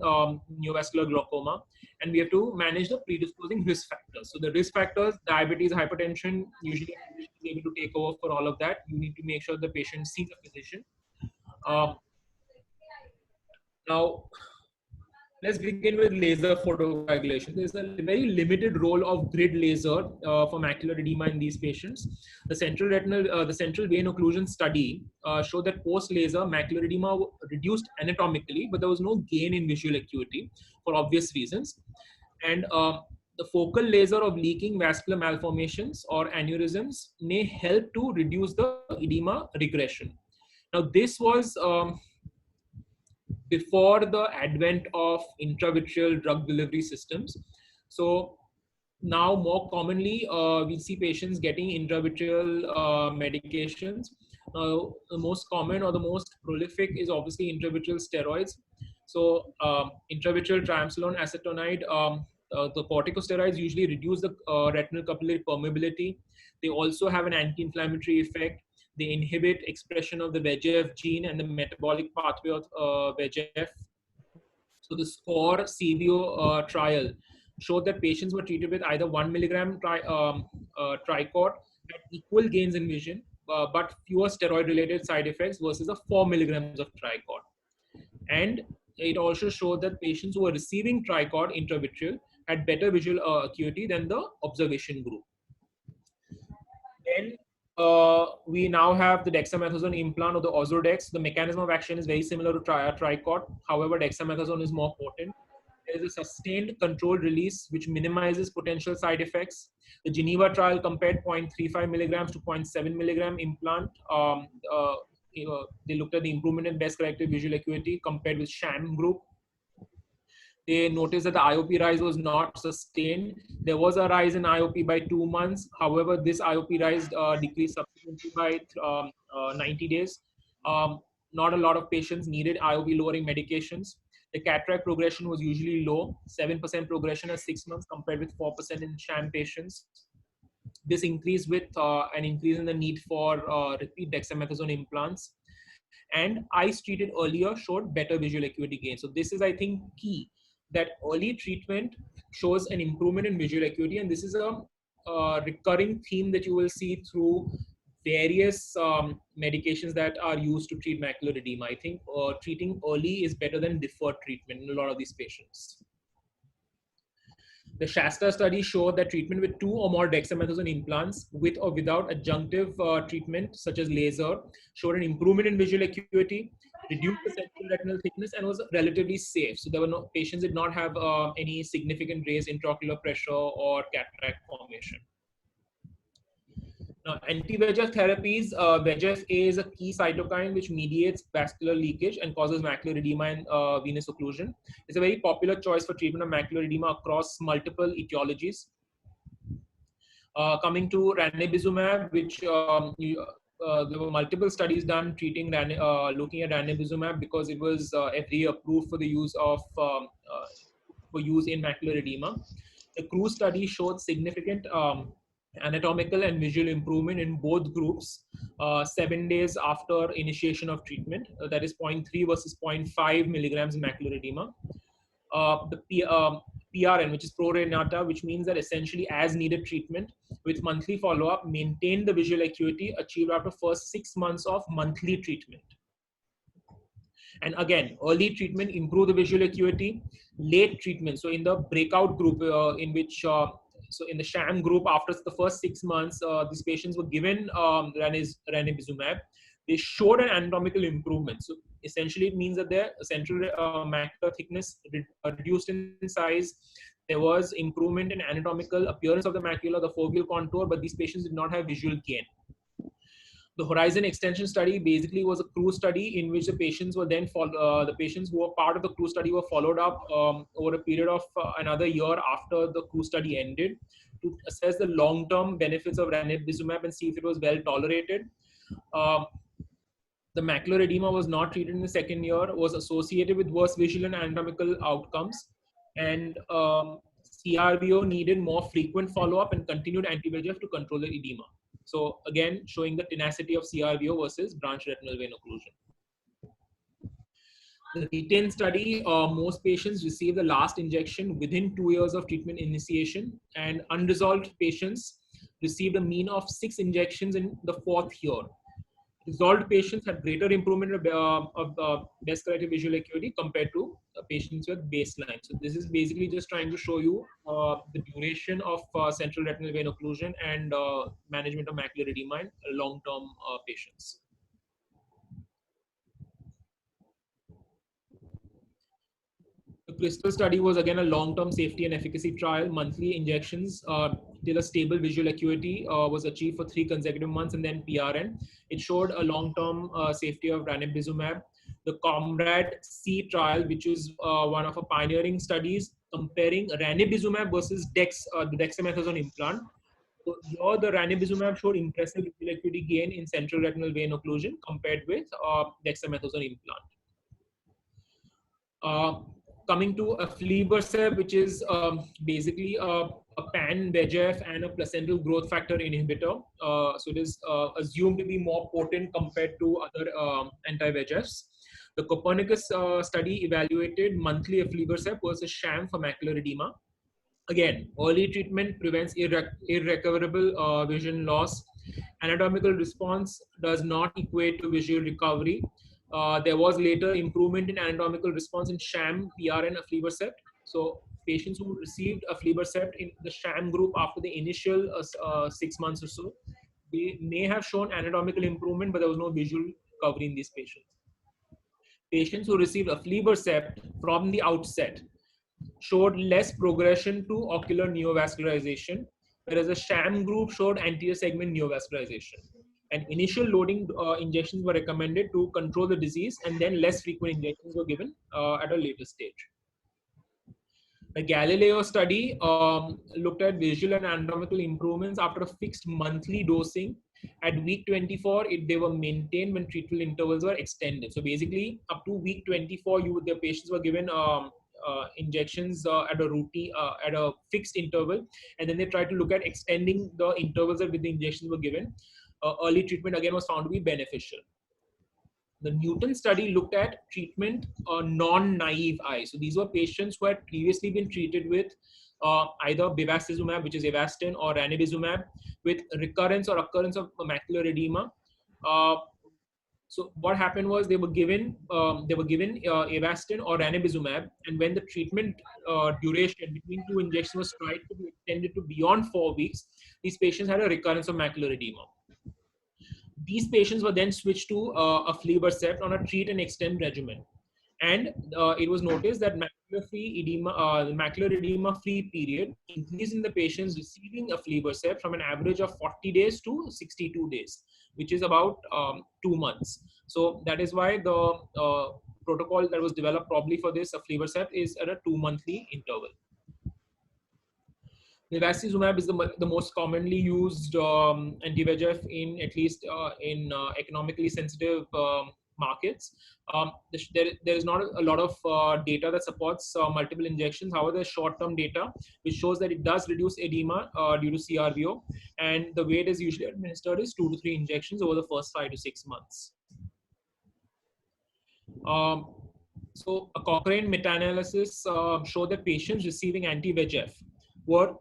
neovascular glaucoma, and we have to manage the predisposing risk factors. So the risk factors, diabetes, hypertension, usually a physician is able to take over for all of that. You need to make sure the patient sees a physician. Now, let's begin with laser photocoagulation. There's a very limited role of grid laser for macular edema in these patients. The central vein occlusion study showed that post-laser macular edema reduced anatomically, but there was no gain in visual acuity for obvious reasons. And the focal laser of leaking vascular malformations or aneurysms may help to reduce the edema regression. Now, this was before the advent of intravitreal drug delivery systems. So now more commonly, we see patients getting intravitreal medications. The most common or the most prolific is obviously intravitreal steroids. So intravitreal triamcinolone acetonide, the corticosteroids usually reduce the retinal capillary permeability. They also have an anti-inflammatory effect. They inhibit expression of the VEGF gene and the metabolic pathway of VEGF. So the SCORE CVO trial showed that patients were treated with either 1 milligram tricort had equal gains in vision, but fewer steroid-related side effects versus the 4 milligrams of tricort. And it also showed that patients who were receiving tricort intravitreal had better visual acuity than the observation group. Then we now have the dexamethasone implant or the Ozurdex. The mechanism of action is very similar to tricort. However, dexamethasone is more potent. There is a sustained controlled release which minimizes potential side effects. The Geneva trial compared 0.35 milligrams to 0.7 milligram implant. They looked at the improvement in best corrected visual acuity compared with sham group. They noticed that the IOP rise was not sustained. There was a rise in IOP by 2 months. However, this IOP rise decreased subsequently by 90 days. Not a lot of patients needed IOP lowering medications. The cataract progression was usually low, 7% progression at 6 months compared with 4% in sham patients. This increased with an increase in the need for repeat dexamethasone implants. And eyes treated earlier showed better visual acuity gain. So this is, I think, key, that early treatment shows an improvement in visual acuity. And this is a recurring theme that you will see through various medications that are used to treat macular edema. I think treating early is better than deferred treatment in a lot of these patients. The Shasta study showed that treatment with 2 or more dexamethasone implants with or without adjunctive treatment, such as laser, showed an improvement in visual acuity, reduced the central retinal thickness, and was relatively safe. So there were no patients did not have any significant raised intraocular pressure or cataract formation. Now, anti-VEGF therapies, VEGF-A is a key cytokine which mediates vascular leakage and causes macular edema and venous occlusion. It's a very popular choice for treatment of macular edema across multiple etiologies. Coming to ranibizumab, which there were multiple studies done treating looking at ranibizumab because it was FDA approved for the use of for use in macular edema. The CRUISE study showed significant anatomical and visual improvement in both groups 7 days after initiation of treatment. That is 0.3 versus 0.5 milligrams in macular edema. The PRN, which is pro rata, which means that essentially as needed treatment with monthly follow-up maintained the visual acuity achieved after first 6 months of monthly treatment. And again, early treatment improve the visual acuity, late treatment. So in the breakout group in which, so in the sham group, after the first 6 months, these patients were given ranibizumab. They showed an anatomical improvement. So essentially it means that their central macular thickness reduced in size. There was improvement in anatomical appearance of the macula, the foveal contour, but these patients did not have visual gain. The Horizon Extension study basically was a crew study in which the patients were then the patients who were part of the crew study were followed up over a period of another year after the crew study ended to assess the long-term benefits of ranibizumab and see if it was well tolerated. The macular edema was not treated in the second year, was associated with worse visual and anatomical outcomes, and CRVO needed more frequent follow-up and continued anti-VEGF to control the edema. So again, showing the tenacity of CRVO versus branch retinal vein occlusion. The Retain study, most patients receive the last injection within 2 years of treatment initiation, and unresolved patients received a mean of 6 injections in the 4th year. Resolved patients had greater improvement of best corrected visual acuity compared to patients with baseline. So this is basically just trying to show you the duration of central retinal vein occlusion and management of macular edema in long-term patients. The Crystal study was again a long-term safety and efficacy trial. Monthly injections till a stable visual acuity was achieved for 3 consecutive months, and then PRN. It showed a long-term safety of ranibizumab. The Comrade C trial, which is one of our pioneering studies comparing ranibizumab versus the dexamethasone implant. So here the ranibizumab showed impressive visual acuity gain in central retinal vein occlusion compared with dexamethasone implant. Coming to aflibercept, which is basically a pan-VEGF and a placental growth factor inhibitor. So it is assumed to be more potent compared to other anti-VEGFs. The Copernicus study evaluated monthly aflibercept versus sham for macular edema. Again, early treatment prevents irrecoverable vision loss. Anatomical response does not equate to visual recovery. There was later improvement in anatomical response in sham, PRN, aflibercept. So patients who received aflibercept in the sham group after the initial 6 months or so, they may have shown anatomical improvement, but there was no visual recovery in these patients. Patients who received aflibercept from the outset showed less progression to ocular neovascularization, whereas the sham group showed anterior segment neovascularization. And initial loading injections were recommended to control the disease, and then less frequent injections were given at a later stage. The Galileo study looked at visual and anatomical improvements after a fixed monthly dosing. At week 24, they were maintained when treatment intervals were extended. So basically, up to week 24, the patients were given injections at a routine, at a fixed interval, and then they tried to look at extending the intervals that the injections were given. Early treatment again was found to be beneficial. The Newton study looked at treatment non-naive eye. So these were patients who had previously been treated with either bevacizumab, which is Avastin, or ranibizumab with recurrence or occurrence of macular edema. So what happened was they were given Avastin or ranibizumab, and when the treatment duration between 2 injections was tried to be extended to beyond 4 weeks, these patients had a recurrence of macular edema. These patients were then switched to aflibercept on a treat and extend regimen, and it was noticed that macular edema-free period increased in the patients receiving aflibercept from an average of 40 days to 62 days, which is about 2 months. So that is why the protocol that was developed probably for this aflibercept is at a 2-monthly interval. Bevacizumab is the most commonly used anti-VEGF in at least in economically sensitive markets. There is not a lot of data that supports multiple injections. However, there's short-term data which shows that it does reduce edema due to CRVO, and the way it is usually administered is 2 to 3 injections over the first 5 to 6 months. So a Cochrane meta-analysis showed that patients receiving anti-VEGF were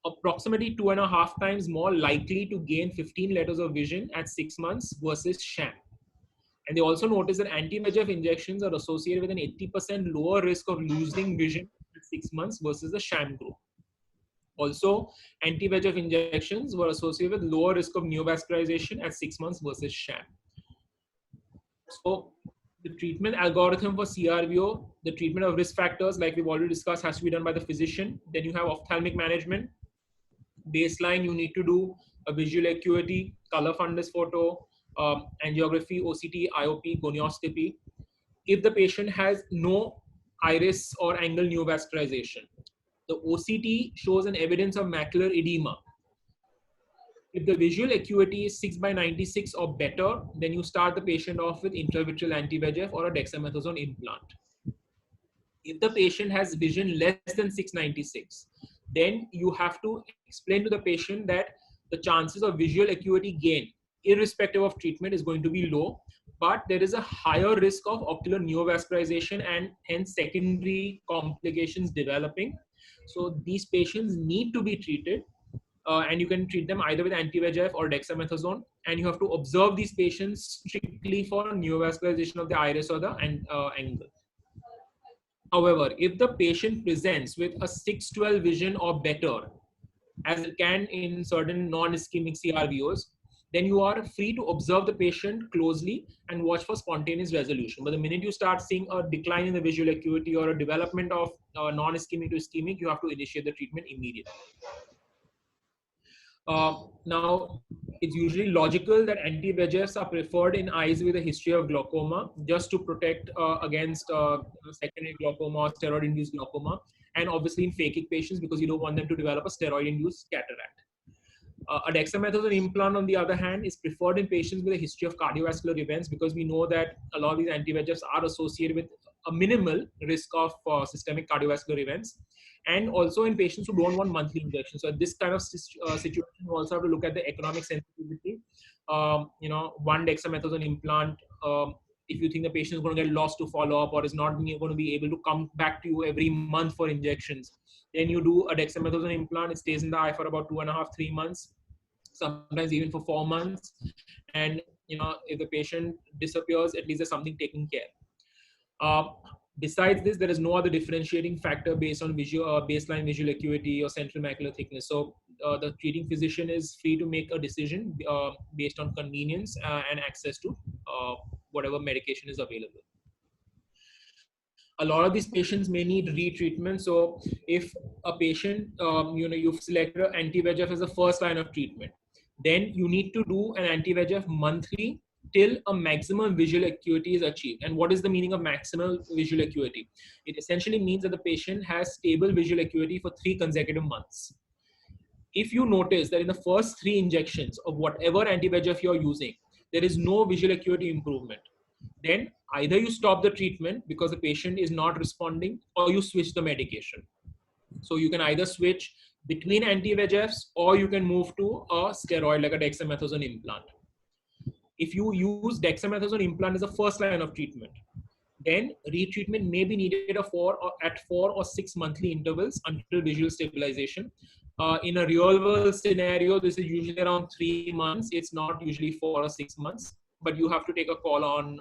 approximately 2.5 times more likely to gain 15 letters of vision at 6 months versus sham. And they also noticed that anti-VEGF injections are associated with an 80% lower risk of losing vision at 6 months versus the sham group. Also, anti-VEGF injections were associated with lower risk of neovascularization at 6 months versus sham. So the treatment algorithm for CRVO, the treatment of risk factors, like we've already discussed, has to be done by the physician. Then you have ophthalmic management. Baseline, you need to do a visual acuity, color fundus photo, angiography, OCT, IOP, gonioscopy. If the patient has no iris or angle neovascularization, the OCT shows an evidence of macular edema. If the visual acuity is 6/96 or better, then you start the patient off with intravitreal anti-VEGF or a dexamethasone implant. If the patient has vision less than 696, then you have to explain to the patient that the chances of visual acuity gain, irrespective of treatment, is going to be low, but there is a higher risk of ocular neovascularization and hence secondary complications developing. So these patients need to be treated. And you can treat them either with anti-VEGF or dexamethasone, and you have to observe these patients strictly for neovascularization of the iris or the angle. However, if the patient presents with a 6/12 vision or better, as it can in certain non-ischemic CRVOs, then you are free to observe the patient closely and watch for spontaneous resolution. But the minute you start seeing a decline in the visual acuity or a development of non-ischemic to ischemic, you have to initiate the treatment immediately. Now, it's usually logical that anti-VEGFs are preferred in eyes with a history of glaucoma, just to protect against secondary glaucoma or steroid-induced glaucoma, and obviously in phakic patients because you don't want them to develop a steroid-induced cataract. A dexamethasone implant, on the other hand, is preferred in patients with a history of cardiovascular events because we know that a lot of these anti-VEGFs are associated with a minimal risk of systemic cardiovascular events, and also in patients who don't want monthly injections. So at this kind of situation, you also have to look at the economic sensitivity. One dexamethasone implant, if you think the patient is going to get lost to follow up or is not going to be able to come back to you every month for injections, then you do a dexamethasone implant. It stays in the eye for about 2.5, 3 months, sometimes even for 4 months. And if the patient disappears, at least there's something taken care. Besides this, there is no other differentiating factor based on baseline visual acuity or central macular thickness. So the treating physician is free to make a decision based on convenience and access to whatever medication is available. A lot of these patients may need retreatment. So if a patient, you've selected anti-VEGF as the first line of treatment, then you need to do an anti-VEGF monthly till a maximum visual acuity is achieved. And what is the meaning of maximal visual acuity? It essentially means that the patient has stable visual acuity for 3 consecutive months. If you notice that in the first 3 injections of whatever anti-VEGF you're using, there is no visual acuity improvement, then either you stop the treatment because the patient is not responding, or you switch the medication. So you can either switch between anti-VEGFs or you can move to a steroid like a dexamethasone implant. If you use dexamethasone implant as a first line of treatment, then retreatment may be needed at 4 or 6 monthly intervals until visual stabilization. In a real world scenario, this is usually around 3 months. It's not usually 4 or 6 months, but you have to take a call on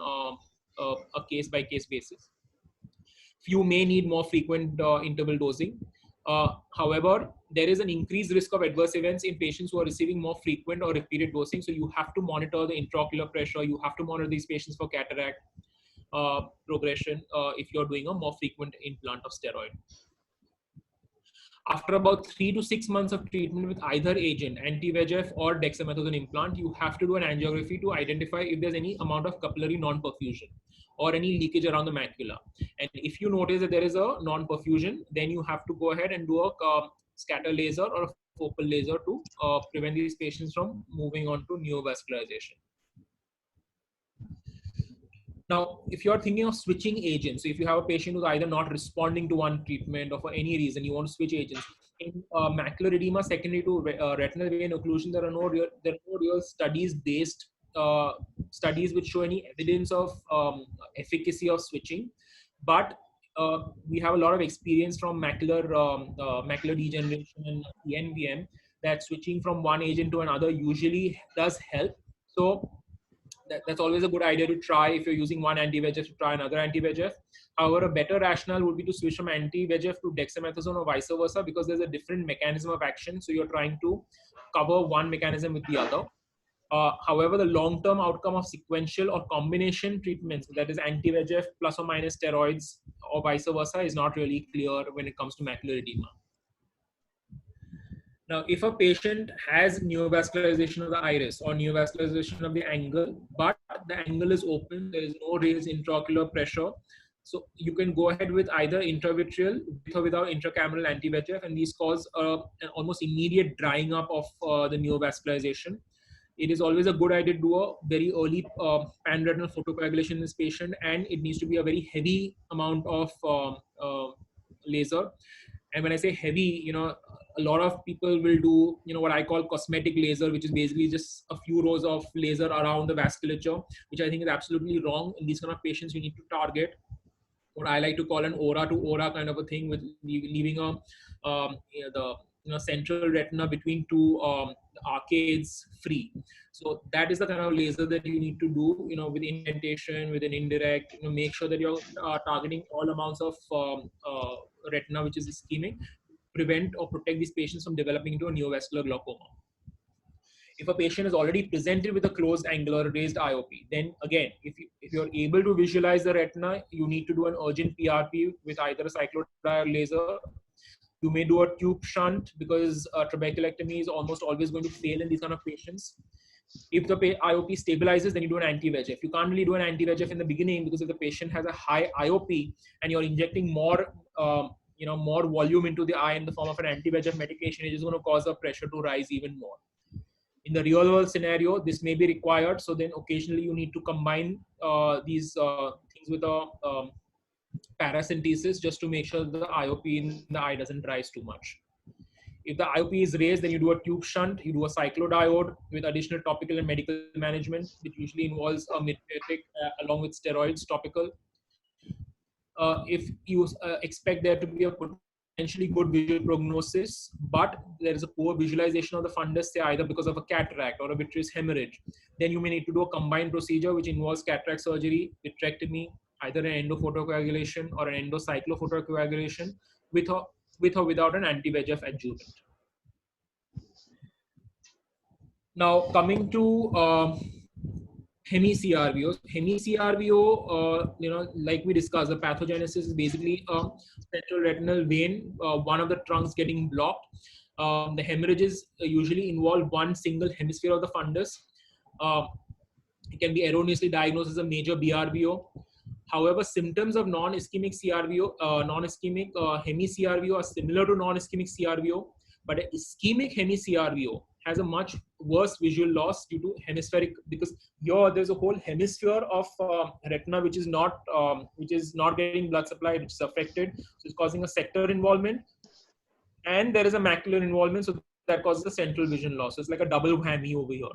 a case by case basis. You may need more frequent interval dosing. However, there is an increased risk of adverse events in patients who are receiving more frequent or repeated dosing. So you have to monitor the intraocular pressure. You have to monitor these patients for cataract progression if you're doing a more frequent implant of steroid. After about 3 to 6 months of treatment with either agent, anti-VEGF or dexamethasone implant, you have to do an angiography to identify if there's any amount of capillary non-perfusion or any leakage around the macula. And if you notice that there is a non-perfusion, then you have to go ahead and do a scatter laser or a focal laser to prevent these patients from moving on to neovascularization. Now, if you're thinking of switching agents, so if you have a patient who's either not responding to one treatment or for any reason you want to switch agents, in macular edema secondary to retinal vein occlusion, there are no real studies which show any evidence of efficacy of switching. But we have a lot of experience from macular degeneration and NVM that switching from one agent to another usually does help. So that's always a good idea to try if you're using one anti-VEGF to try another anti-VEGF. However, a better rationale would be to switch from anti-VEGF to dexamethasone or vice versa, because there's a different mechanism of action. So you're trying to cover one mechanism with the other. However, the long-term outcome of sequential or combination treatments, that is anti-VEGF plus or minus steroids or vice versa, is not really clear when it comes to macular edema. Now, if a patient has neovascularization of the iris or neovascularization of the angle, but the angle is open, there is no raised intraocular pressure, so you can go ahead with either intravitreal with or without intracameral anti-VEGF, and these cause an almost immediate drying up of the neovascularization. It is always a good idea to do a very early pan-retinal photocoagulation in this patient, and it needs to be a very heavy amount of laser. And when I say heavy, a lot of people will do, what I call cosmetic laser, which is basically just a few rows of laser around the vasculature, which I think is absolutely wrong. In these kind of patients, you need to target what I like to call an aura to aura kind of a thing, with leaving the central retina between two arcades free. So that is the kind of laser that you need to do, with indentation, with an indirect, make sure that you're targeting all amounts of retina which is ischemic, prevent or protect these patients from developing into a neovascular glaucoma. If a patient is already presented with a closed angular raised IOP, then again, if you're able to visualize the retina, you need to do an urgent PRP with either a cyclodiode laser. You may do a tube shunt, because trabeculectomy is almost always going to fail in these kind of patients. If the IOP stabilizes, then you do an anti-VEGF. You can't really do an anti-VEGF in the beginning, because if the patient has a high IOP and you're injecting more more volume into the eye in the form of an anti-VEGF medication, it is going to cause the pressure to rise even more. In the real world scenario, this may be required. So then occasionally you need to combine these things with a paracentesis, just to make sure the IOP in the eye doesn't rise too much. If the IOP is raised, then you do a tube shunt, you do a cyclodiode with additional topical and medical management, which usually involves a mydriatic along with steroids topical. If you expect there to be a potentially good visual prognosis, but there is a poor visualization of the fundus, say either because of a cataract or a vitreous hemorrhage, then you may need to do a combined procedure which involves cataract surgery, vitrectomy, either an endophotocoagulation or an endocyclophotocoagulation with or without an anti-VEGF adjuvant. Now, coming to Hemi-CRVO. Hemi-CRVO, like we discussed, the pathogenesis is basically a central retinal vein, one of the trunks getting blocked. The hemorrhages usually involve one single hemisphere of the fundus. It can be erroneously diagnosed as a major BRVO. However, symptoms of non-ischemic CRVO, non-ischemic Hemi-CRVO are similar to non-ischemic CRVO, but an ischemic Hemi-CRVO has a much worse visual loss due to hemispheric, because here there's a whole hemisphere of retina which is not getting blood supply, which is affected, so it's causing a sector involvement, and there is a macular involvement, so that causes a central vision loss. So it's like a double whammy over here.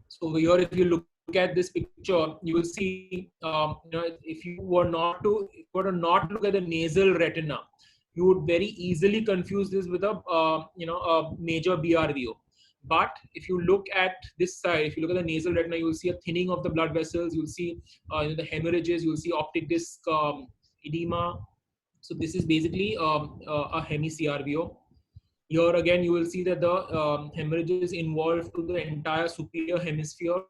So over here, if you look at this picture, you will see, if you were not to look at the nasal retina, you would very easily confuse this with a major BRVO. But if you look at this side, if you look at the nasal retina, you will see a thinning of the blood vessels. You'll see the hemorrhages. You'll see optic disc edema. So this is basically a Hemi-CRVO. Here again, you will see that the hemorrhages involved to the entire superior hemisphere.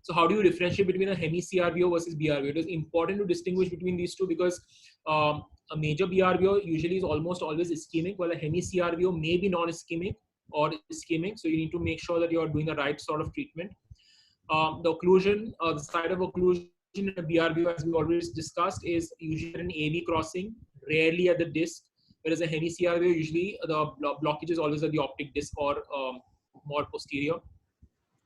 So how do you differentiate between a Hemi-CRVO versus BRVO? It is important to distinguish between these two, because a major BRVO usually is almost always ischemic, while a Hemi-CRVO may be non-ischemic or ischemic. So you need to make sure that you are doing the right sort of treatment. The occlusion, the site of occlusion in a BRVO, as we already discussed, is usually at an AV crossing, rarely at the disc, whereas a Hemi-CRVO, usually the blockage is always at the optic disc or more posterior.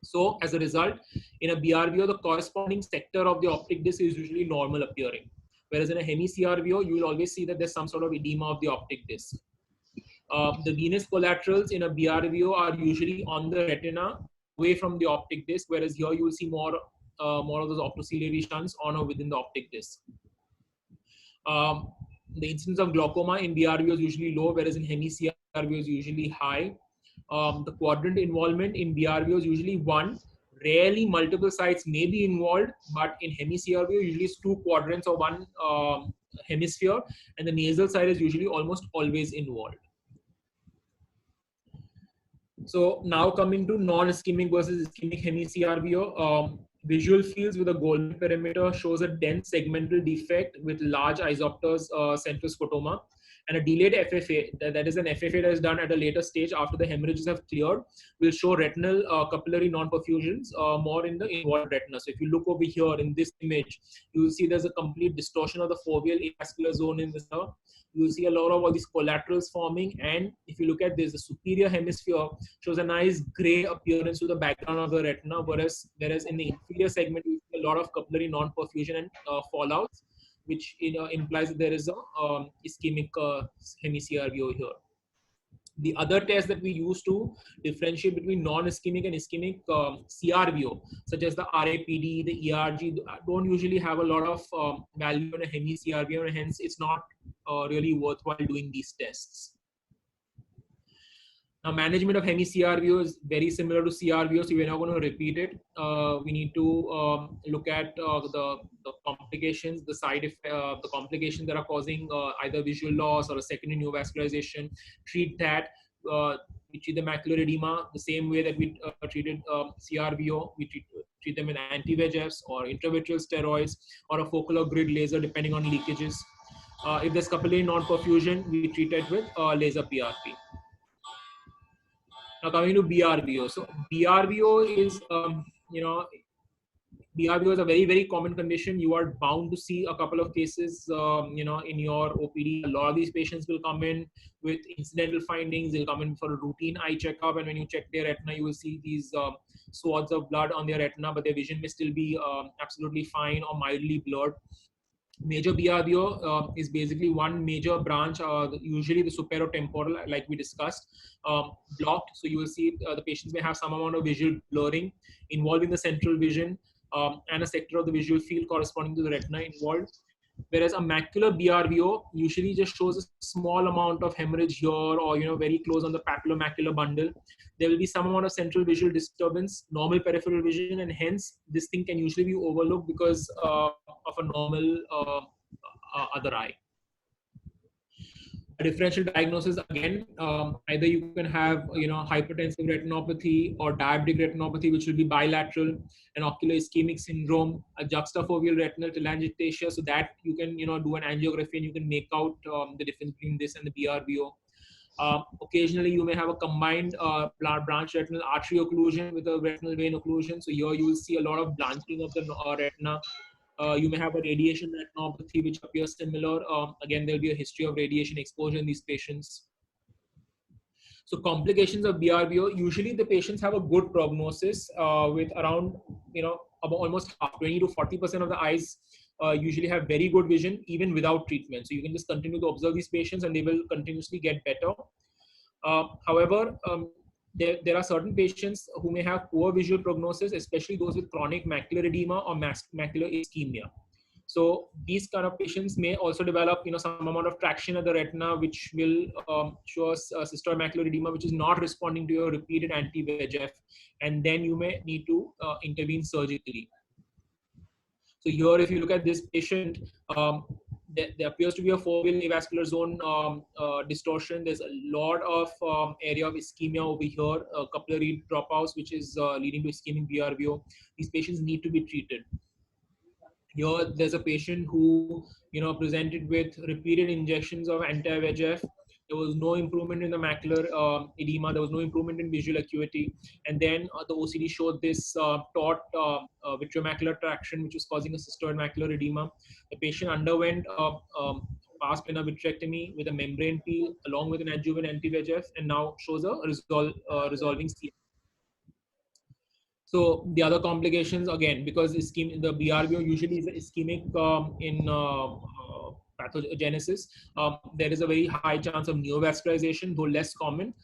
So as a result, in a BRVO, the corresponding sector of the optic disc is usually normal appearing. Whereas in a Hemi-CRVO, you will always see that there's some sort of edema of the optic disc. The venous collaterals in a BRVO are usually on the retina, away from the optic disc, whereas here you will see more more of those optociliary shunts on or within the optic disc. The incidence of glaucoma in BRVO is usually low, whereas in Hemi-CRVO is usually high. The quadrant involvement in BRVO is usually one. Rarely multiple sites may be involved, but in Hemi-CRVO usually it's two quadrants or one hemisphere, and the nasal side is usually almost always involved. So now coming to non-ischemic versus ischemic Hemi-CRVO, visual fields with a golden perimeter shows a dense segmental defect with large isopters central scotoma, and a delayed FFA, that is an FFA that is done at a later stage after the hemorrhages have cleared, will show retinal capillary non-perfusions more in the involved retina. So if you look over here in this image, you will see there's a complete distortion of the foveal avascular zone in this. You will see a lot of all these collaterals forming, and if you look at this, the superior hemisphere shows a nice gray appearance to the background of the retina, whereas in the inferior segment you see a lot of capillary non-perfusion and fallouts, which implies that there is a ischemic Hemi-CRVO here. The other test that we use to differentiate between non-ischemic and ischemic CRVO, such as the RAPD, the ERG, don't usually have a lot of value in a Hemi-CRVO, and hence it's not really worthwhile doing these tests. Now, management of Hemi-CRVO is very similar to CRVO, so we're not going to repeat it. We need to look at the complications, the side effect, the complications that are causing either visual loss or a secondary neovascularization. Treat that. We treat the macular edema the same way that we treated CRVO. We treat them with anti-VEGFs or intravitreal steroids or a focal grid laser, depending on leakages. If there's capillary non-perfusion, we treat it with laser PRP. Now coming to BRVO. So BRVO is, BRVO is a very, very common condition. You are bound to see a couple of cases, in your OPD. A lot of these patients will come in with incidental findings. They'll come in for a routine eye checkup, and when you check their retina, you will see these swaths of blood on their retina, but their vision may still be absolutely fine or mildly blurred. Major BRVO is basically one major branch, usually the superotemporal, like we discussed, blocked. So you will see the patients may have some amount of visual blurring involving the central vision and a sector of the visual field corresponding to the retina involved. Whereas a macular BRVO usually just shows a small amount of hemorrhage here, or very close on the papillomacular bundle. There will be some amount of central visual disturbance, normal peripheral vision, and hence this thing can usually be overlooked because of a normal other eye. A differential diagnosis, again, either you can have hypertensive retinopathy or diabetic retinopathy, which will be bilateral, an ocular ischemic syndrome, a juxtafoveal retinal telangiectasia, so that you can do an angiography and you can make out the difference between this and the BRVO. Occasionally you may have a combined branch retinal artery occlusion with a retinal vein occlusion, so here you will see a lot of blanching of the retina. You may have a radiation retinopathy which appears similar. Again, there will be a history of radiation exposure in these patients. So complications of BRVO, usually the patients have a good prognosis with around, almost 20 to 40% of the eyes usually have very good vision even without treatment. So you can just continue to observe these patients and they will continuously get better. However, there are certain patients who may have poor visual prognosis, especially those with chronic macular edema or macular ischemia. So these kind of patients may also develop, some amount of traction at the retina, which will show us cystoid macular edema, which is not responding to your repeated anti-VEGF, and then you may need to intervene surgically. So here, if you look at this patient, there appears to be a foveal avascular zone distortion. There's a lot of area of ischemia over here, capillary dropouts, which is leading to ischemic BRVO. These patients need to be treated. Here, there's a patient who, presented with repeated injections of anti-VEGF. There was no improvement in the macular edema. There was no improvement in visual acuity. And then the OCD showed this taut vitreomacular traction, which was causing a cystoid macular edema. The patient underwent pars plana vitrectomy with a membrane peel along with an adjuvant anti-VEGF, and now shows a resolving CM. So the other complications, again, because the BRVO usually is ischemic in pathogenesis. There is a very high chance of neovascularization, though less common.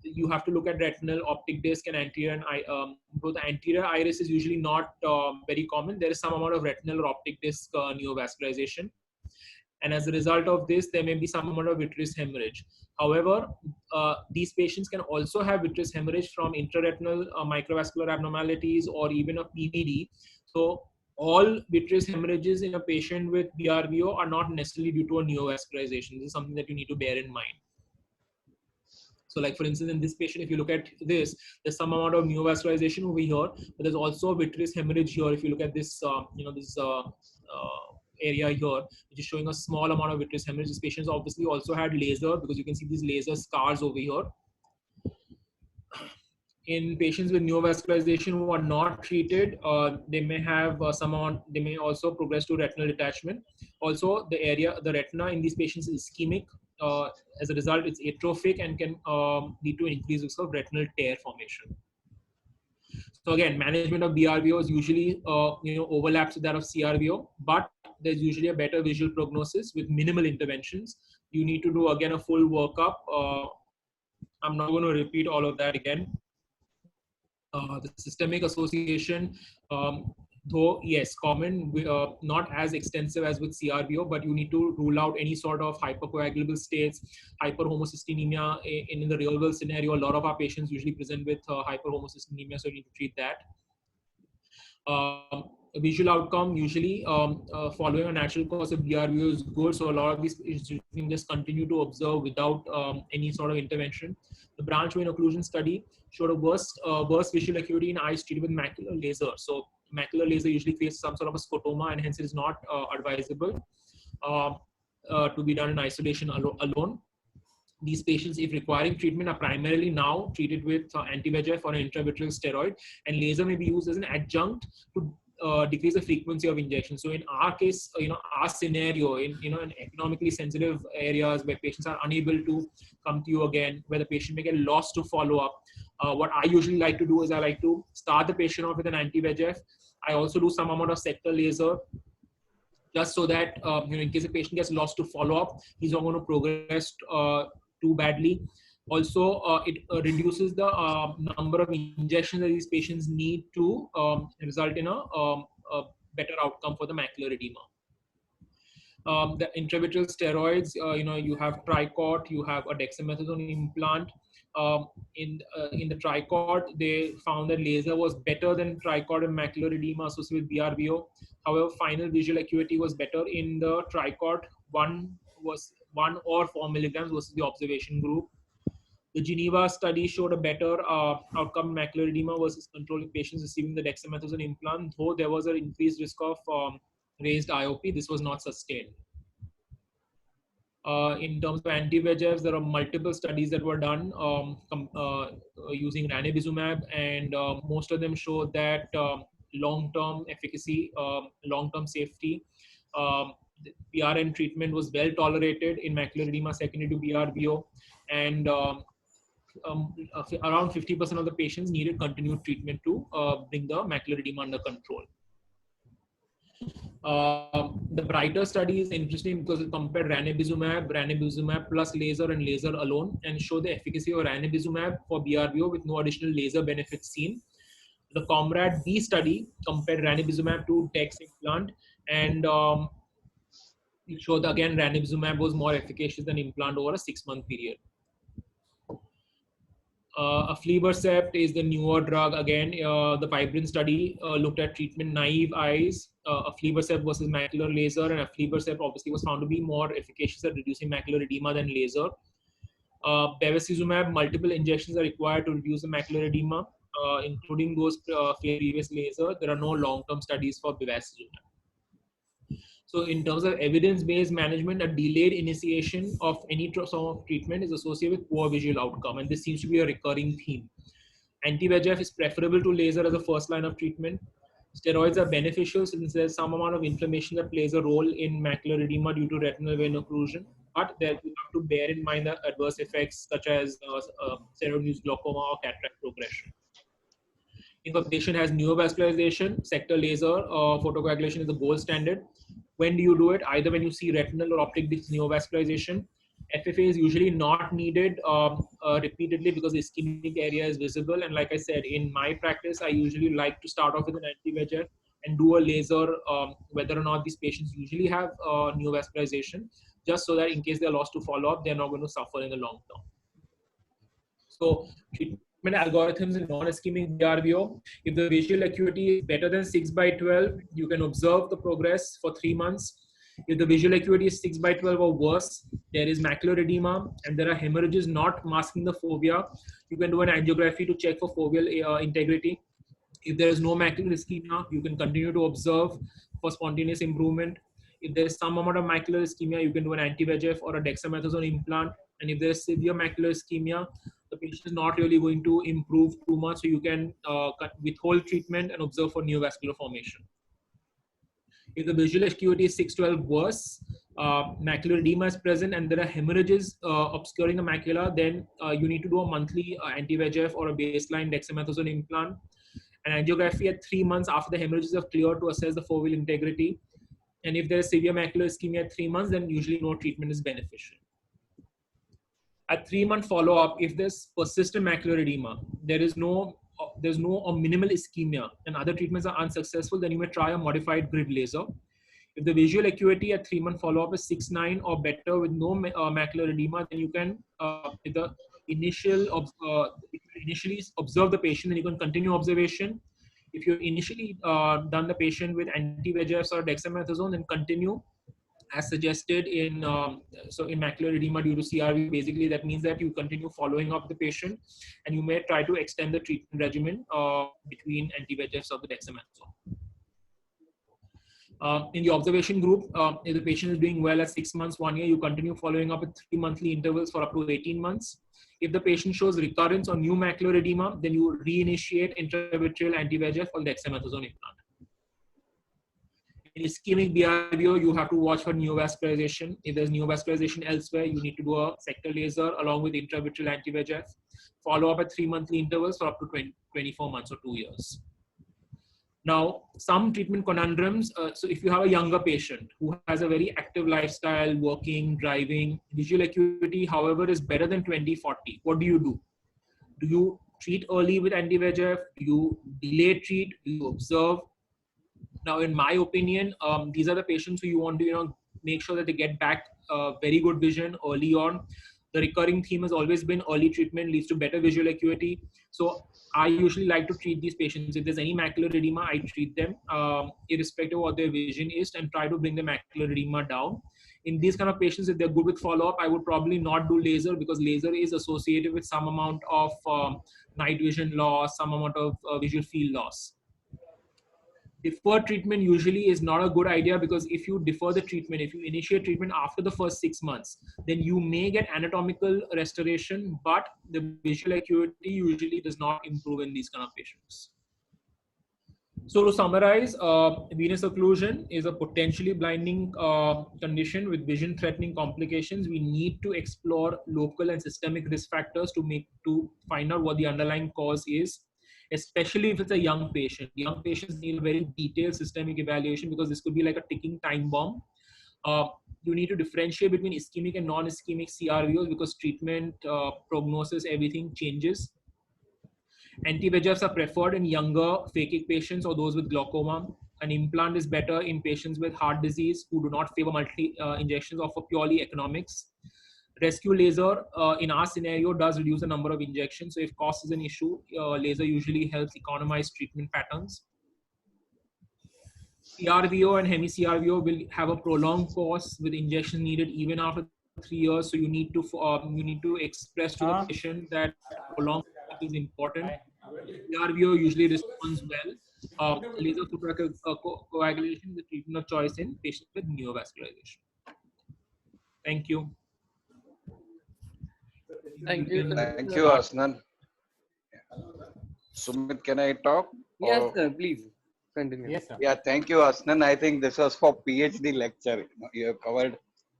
You have to look at retinal, optic disc, and anterior and both anterior iris is usually not very common. There is some amount of retinal or optic disc neovascularization. And as a result of this, there may be some amount of vitreous hemorrhage. However, these patients can also have vitreous hemorrhage from intraretinal microvascular abnormalities or even a PVD. So all vitreous hemorrhages in a patient with BRVO are not necessarily due to a neovascularization. This is something that you need to bear in mind. So like for instance, in this patient, if you look at this, there's some amount of neovascularization over here, but there's also a vitreous hemorrhage here. If you look at this, this area here, which is showing a small amount of vitreous hemorrhage. This patient obviously also had laser, because you can see these laser scars over here. In patients with neovascularization who are not treated, they may have they may also progress to retinal detachment. Also, the retina in these patients is ischemic. As a result, it's atrophic and can lead to an increased risk of retinal tear formation. So again, management of BRVO is usually overlaps with that of CRVO, but there's usually a better visual prognosis with minimal interventions. You need to do again a full workup. I'm not going to repeat all of that again. The systemic association, though yes, common, not as extensive as with CRVO, but you need to rule out any sort of hypercoagulable states, hyperhomocystinemia. In the real world scenario, a lot of our patients usually present with hyperhomocystinemia, so you need to treat that. Visual outcome usually following a natural course of BRVO is good, so a lot of these patients you can just continue to observe without any sort of intervention. The branch vein occlusion study showed a worse visual acuity in eyes treated with macular laser. So macular laser usually creates some sort of a scotoma, and hence it is not advisable to be done in isolation alone. These patients, if requiring treatment, are primarily now treated with anti-VEGF or an intravitreal steroid, and laser may be used as an adjunct to decrease the frequency of injection. So in our case, our scenario in economically sensitive areas where patients are unable to come to you again, where the patient may get lost to follow up, what I usually like to do is I like to start the patient off with an anti-VEGF. I also do some amount of sector laser, just so that in case the patient gets lost to follow up, he's not going to progress too badly. Also, it reduces the number of injections that these patients need to result in a better outcome for the macular edema. The intravitreal steroids, you have Tricort, you have a dexamethasone implant. In the Tricort, they found that laser was better than Tricort in macular edema associated with BRVO. However, final visual acuity was better in the Tricort. One or 4 milligrams versus the observation group. The Geneva study showed a better outcome in macular edema versus control in patients receiving the dexamethasone implant, though there was an increased risk of raised IOP. This was not sustained. In terms of anti-VEGFs, there are multiple studies that were done using ranibizumab, and most of them show that long-term efficacy, long-term safety. PRN treatment was well tolerated in macular edema secondary to BRVO, and around 50% of the patients needed continued treatment to bring the macular edema under control. The brighter study is interesting because it compared ranibizumab plus laser and laser alone, and showed the efficacy of ranibizumab for BRVO with no additional laser benefits seen. The Comrade B study compared ranibizumab to dex implant, and it showed again ranibizumab was more efficacious than implant over a 6-month period. Aflibercept is the newer drug. Again, the Vibrant study looked at treatment-naive eyes. Aflibercept versus macular laser, and aflibercept obviously was found to be more efficacious at reducing macular edema than laser. Bevacizumab, multiple injections are required to reduce the macular edema, including those previous laser. There are no long-term studies for bevacizumab. So in terms of evidence-based management, a delayed initiation of any sort of treatment is associated with poor visual outcome, and this seems to be a recurring theme. Anti-VEGF is preferable to laser as a first line of treatment. Steroids are beneficial since there's some amount of inflammation that plays a role in macular edema due to retinal vein occlusion, but there you have to bear in mind the adverse effects such as steroid-induced glaucoma or cataract progression. If a patient has neovascularization, sector laser photocoagulation is the gold standard. When do you do it? Either when you see retinal or optic disc neovascularization. FFA is usually not needed repeatedly because the ischemic area is visible. And like I said, in my practice, I usually like to start off with an anti-VEGF and do a laser, whether or not these patients usually have neovascularization, just so that in case they're lost to follow-up, they're not going to suffer in the long term. So treatment algorithms in non-ischemic BRVO, if the visual acuity is better than 6 by 12, you can observe the progress for 3 months. If the visual acuity is 6 by 12 or worse, there is macular edema and there are hemorrhages not masking the fovea, you can do an angiography to check for foveal integrity. If there is no macular ischemia, you can continue to observe for spontaneous improvement. If there is some amount of macular ischemia, you can do an anti-VEGF or a dexamethasone implant. And if there is severe macular ischemia, the patient is not really going to improve too much, so you can withhold treatment and observe for neovascular formation. If the visual acuity is 612 worse, macular edema is present and there are hemorrhages obscuring the macula, then you need to do a monthly anti-VEGF or a baseline dexamethasone implant. An angiography at 3 months after the hemorrhages are cleared to assess the foveal integrity. And if there is severe macular ischemia at 3 months, then usually no treatment is beneficial. At 3-month follow-up, if there's persistent macular edema, there's no or minimal ischemia and other treatments are unsuccessful, then you may try a modified grid laser. If the visual acuity at 3-month follow-up is 6/9 or better with no macular edema, then you can initially observe the patient, then you can continue observation. If you initially done the patient with anti-VEGFs or dexamethasone, then continue as suggested in in macular edema due to CRV. Basically, that means that you continue following up the patient, and you may try to extend the treatment regimen between anti-VEGFs or the dexamethasone. In the observation group, if the patient is doing well at 6 months, 1 year, you continue following up with 3 monthly intervals for up to 18 months. If the patient shows recurrence or new macular edema, then you reinitiate intravitreal anti-VEGF or dexamethasone implant. In ischemic BRVO, you have to watch for neovascularization. If there's neovascularization elsewhere, you need to do a sector laser along with intravitreal anti-VEGF. Follow up at 3 monthly intervals for up to 24 months or 2 years. Now, some treatment conundrums. So if you have a younger patient who has a very active lifestyle, working, driving, visual acuity, however, is better than 20/40, what do you do? Do you treat early with anti-VEGF? Do you delay treat? Do you observe? Now, in my opinion, these are the patients who you want to, make sure that they get back very good vision early on. The recurring theme has always been early treatment leads to better visual acuity. So I usually like to treat these patients. If there's any macular edema, I treat them irrespective of what their vision is and try to bring the macular edema down. In these kind of patients, if they're good with follow-up, I would probably not do laser because laser is associated with some amount of night vision loss, some amount of visual field loss. Deferred treatment usually is not a good idea because if you defer the treatment, if you initiate treatment after the first 6 months, then you may get anatomical restoration, but the visual acuity usually does not improve in these kind of patients. So to summarize, venous occlusion is a potentially blinding condition with vision-threatening complications. We need to explore local and systemic risk factors to find out what the underlying cause is, especially if it's a young patient. Young patients need a very detailed systemic evaluation because this could be like a ticking time bomb. You need to differentiate between ischemic and non-ischemic CRVOs because treatment, prognosis, everything changes. Anti-VEGFs are preferred in younger phakic patients or those with glaucoma. An implant is better in patients with heart disease who do not favor multi injections or for purely economics. Rescue laser in our scenario does reduce the number of injections. So if cost is an issue, laser usually helps economize treatment patterns. CRVO and hemi-CRVO will have a prolonged course with injection needed even after 3 years. So you need to express to the patient that prolonged is important. CRVO usually responds well. Laser coagulation is the treatment of choice in patients with neovascularization. Thank you. Thank you. Thank you, Hasnain. Sumit, can I talk? Yes, sir. Please continue. Yes, sir. Yeah, thank you, Hasnain. I think this was for PhD lecture. You have covered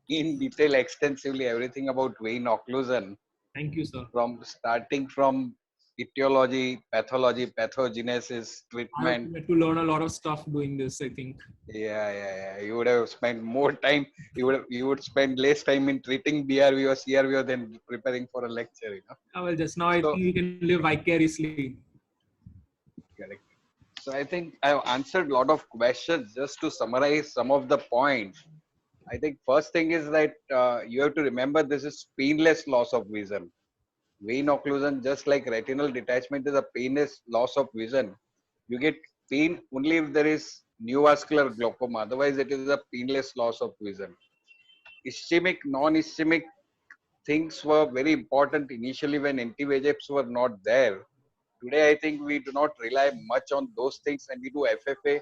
in detail extensively everything about vein occlusion. Thank you, sir. Starting from etiology, pathology, pathogenesis, I treatment. had to learn a lot of stuff doing this, I think. Yeah. You would have spent more time. You would spend less time in treating BRV or CRVO than preparing for a lecture. Well, just now I think So we can live vicariously. correct. So I think I've answered a lot of questions. Just to summarize some of the points, I think first thing is that you have to remember this is painless loss of vision. Vein occlusion, just like retinal detachment, is a painless loss of vision. You get pain only if there is neovascular glaucoma. Otherwise, it is a painless loss of vision. Ischemic, non-ischemic things were very important initially when anti-VEGFs were not there. Today, I think we do not rely much on those things, and we do FFA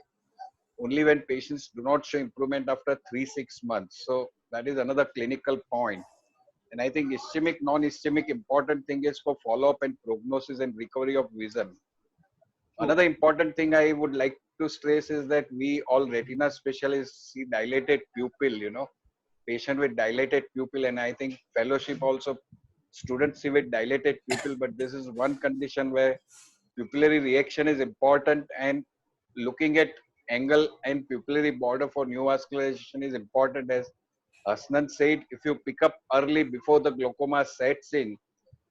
only when patients do not show improvement after 3 6 months. So that is another clinical point. And I think ischemic, non-ischemic important thing is for follow-up and prognosis and recovery of vision. True. Another important thing I would like to stress is that we all retina specialists see dilated pupil, patient with dilated pupil, and I think fellowship also students see with dilated pupil, but this is one condition where pupillary reaction is important, and looking at angle and pupillary border for neovascularization is important. As Hasnain said, if you pick up early before the glaucoma sets in,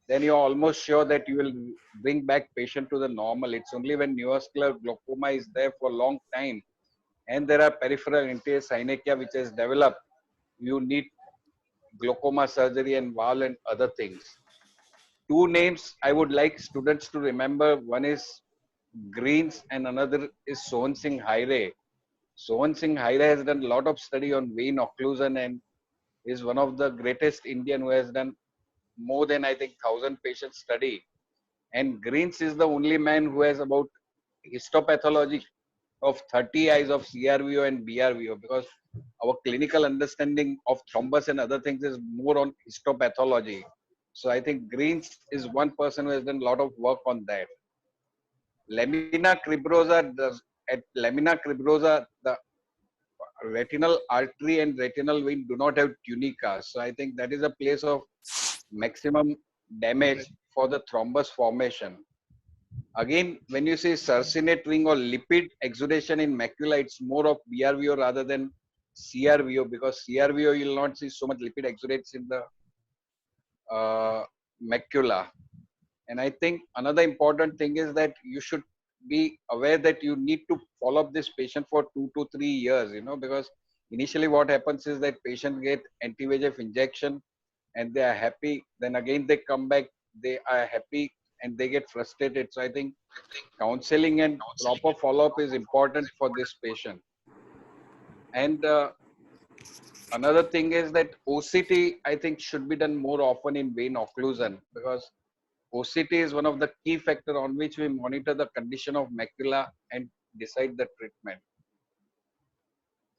then you're almost sure that you will bring back patient to the normal. It's only when neovascular glaucoma is there for a long time and there are peripheral anterior synechia which has developed, you need glaucoma surgery and valve and other things. Two names I would like students to remember. One is Greens and another is Sohan Singh Haire. Sohan Singh Haire has done a lot of study on vein occlusion and is one of the greatest Indian who has done more than I think 1,000 patient study. And Greens is the only man who has about histopathology of 30 eyes of CRVO and BRVO, because our clinical understanding of thrombus and other things is more on histopathology. So I think Greens is one person who has done a lot of work on that. Lamina cribrosa does at lamina cribrosa the retinal artery and retinal vein do not have tunica. So I think that is a place of maximum damage for the thrombus formation. Again, when you say succinate ring or lipid exudation in macula, it's more of BRVO rather than CRVO, because CRVO you will not see so much lipid exudates in the macula. And I think another important thing is that you should be aware that you need to follow up this patient for 2 to 3 years, because initially what happens is that patient get anti-VEGF injection and they are happy. Then again they come back, they are happy and they get frustrated. So I think counseling and proper follow-up is important for this patient. And another thing is that OCT, I think, should be done more often in vein occlusion, because OCT is one of the key factors on which we monitor the condition of macula and decide the treatment.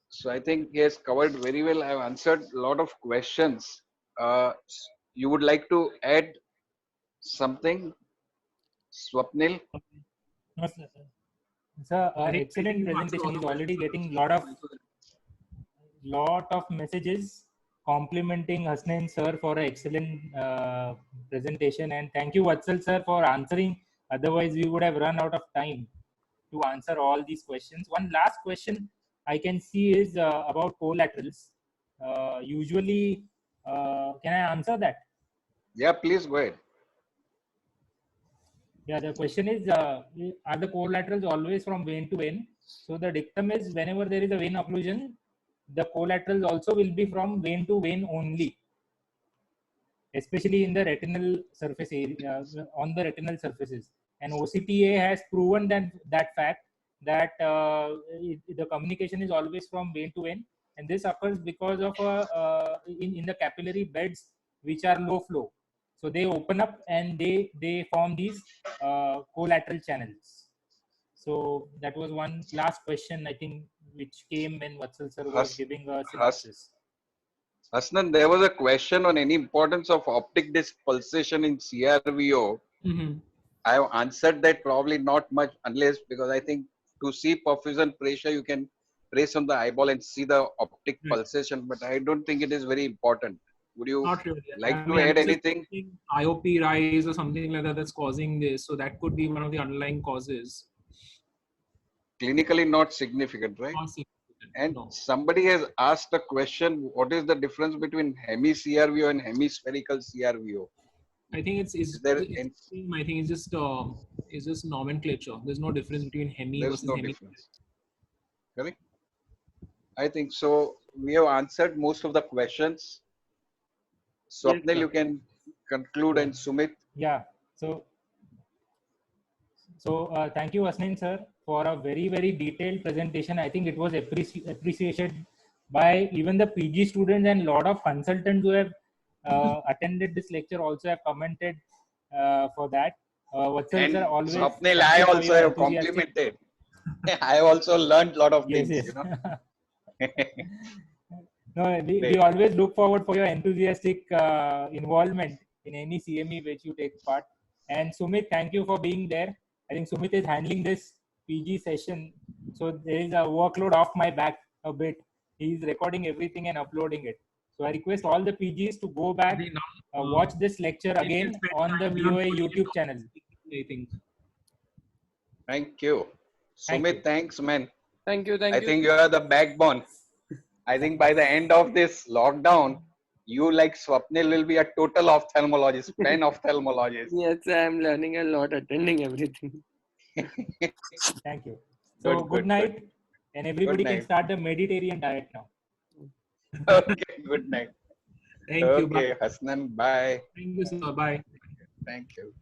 So I think he has covered very well. I've answered a lot of questions. Uh, you would like to add something, Swapnil? No, sir. Sir, I think excellent you've answered presentation. all He's the already questions. getting lot of messages complimenting Hasnain sir for an excellent presentation, and thank you Vatsal sir for answering. Otherwise, we would have run out of time to answer all these questions. One last question I can see is about collaterals. Usually, can I answer that? Yeah, please go ahead. Yeah, the question is, are the collaterals always from vein to vein? So the dictum is, whenever there is a vein occlusion, the collaterals also will be from vein to vein only, especially in the retinal surface area, on the retinal surfaces. And OCTA has proven that fact, that the communication is always from vein to vein, and this occurs because of in the capillary beds which are low flow. So they open up and they form these collateral channels. So that was one last question, I think, which came when Vatsal sir was Has, giving a Has, synopsis. Hasnan, there was a question on any importance of optic disc pulsation in CRVO. Mm-hmm. I have answered that probably not much, unless because I think to see perfusion pressure, you can press on the eyeball and see the optic Right. pulsation, but I don't think it is very important. Would you Not really. like I to mean, I'm add just anything? thinking IOP rise or something like that that's causing this. So that could be one of the underlying causes. Clinically not significant, right? Not significant, And no. somebody has asked a question, what is the difference between hemi-CRVO and hemispherical CRVO? I think it's Is there I think it's just nomenclature. There's no difference between hemi there's versus no hemi. difference, correct? I think so. We have answered most of the questions. Yes, Swapnil, sir. you can conclude, and Sumit. Yeah. So thank you, Hasnain sir, for a very, very detailed presentation. I think it was appreciated by even the PG students, and lot of consultants who have attended this lecture also have commented for that. Vatsal sir, And always Swapnil, thank I you for also your have enthusiastic. complimented. I have also learned a lot of Yes, things, yes. Great. No, we always look forward for your enthusiastic involvement in any CME which you take part. And Sumit, thank you for being there. I think Sumit is handling this PG session, so there is a workload off my back a bit. He's recording everything and uploading it. So I request all the PGs to go back, watch this lecture again on the VOA YouTube channel. I think. Thank you. Thank you. Sumit, thanks, man. Thank you. Thank I you. think you are the backbone. I think by the end of this lockdown, you like Swapnil will be a total ophthalmologist, pen ophthalmologist. Yes, I'm learning a lot, attending everything. Thank you. So good night, and everybody can start the Mediterranean diet now. Okay, good night. Thank you. Okay, Hasnain, bye. Thank you, sir. Bye. Thank you.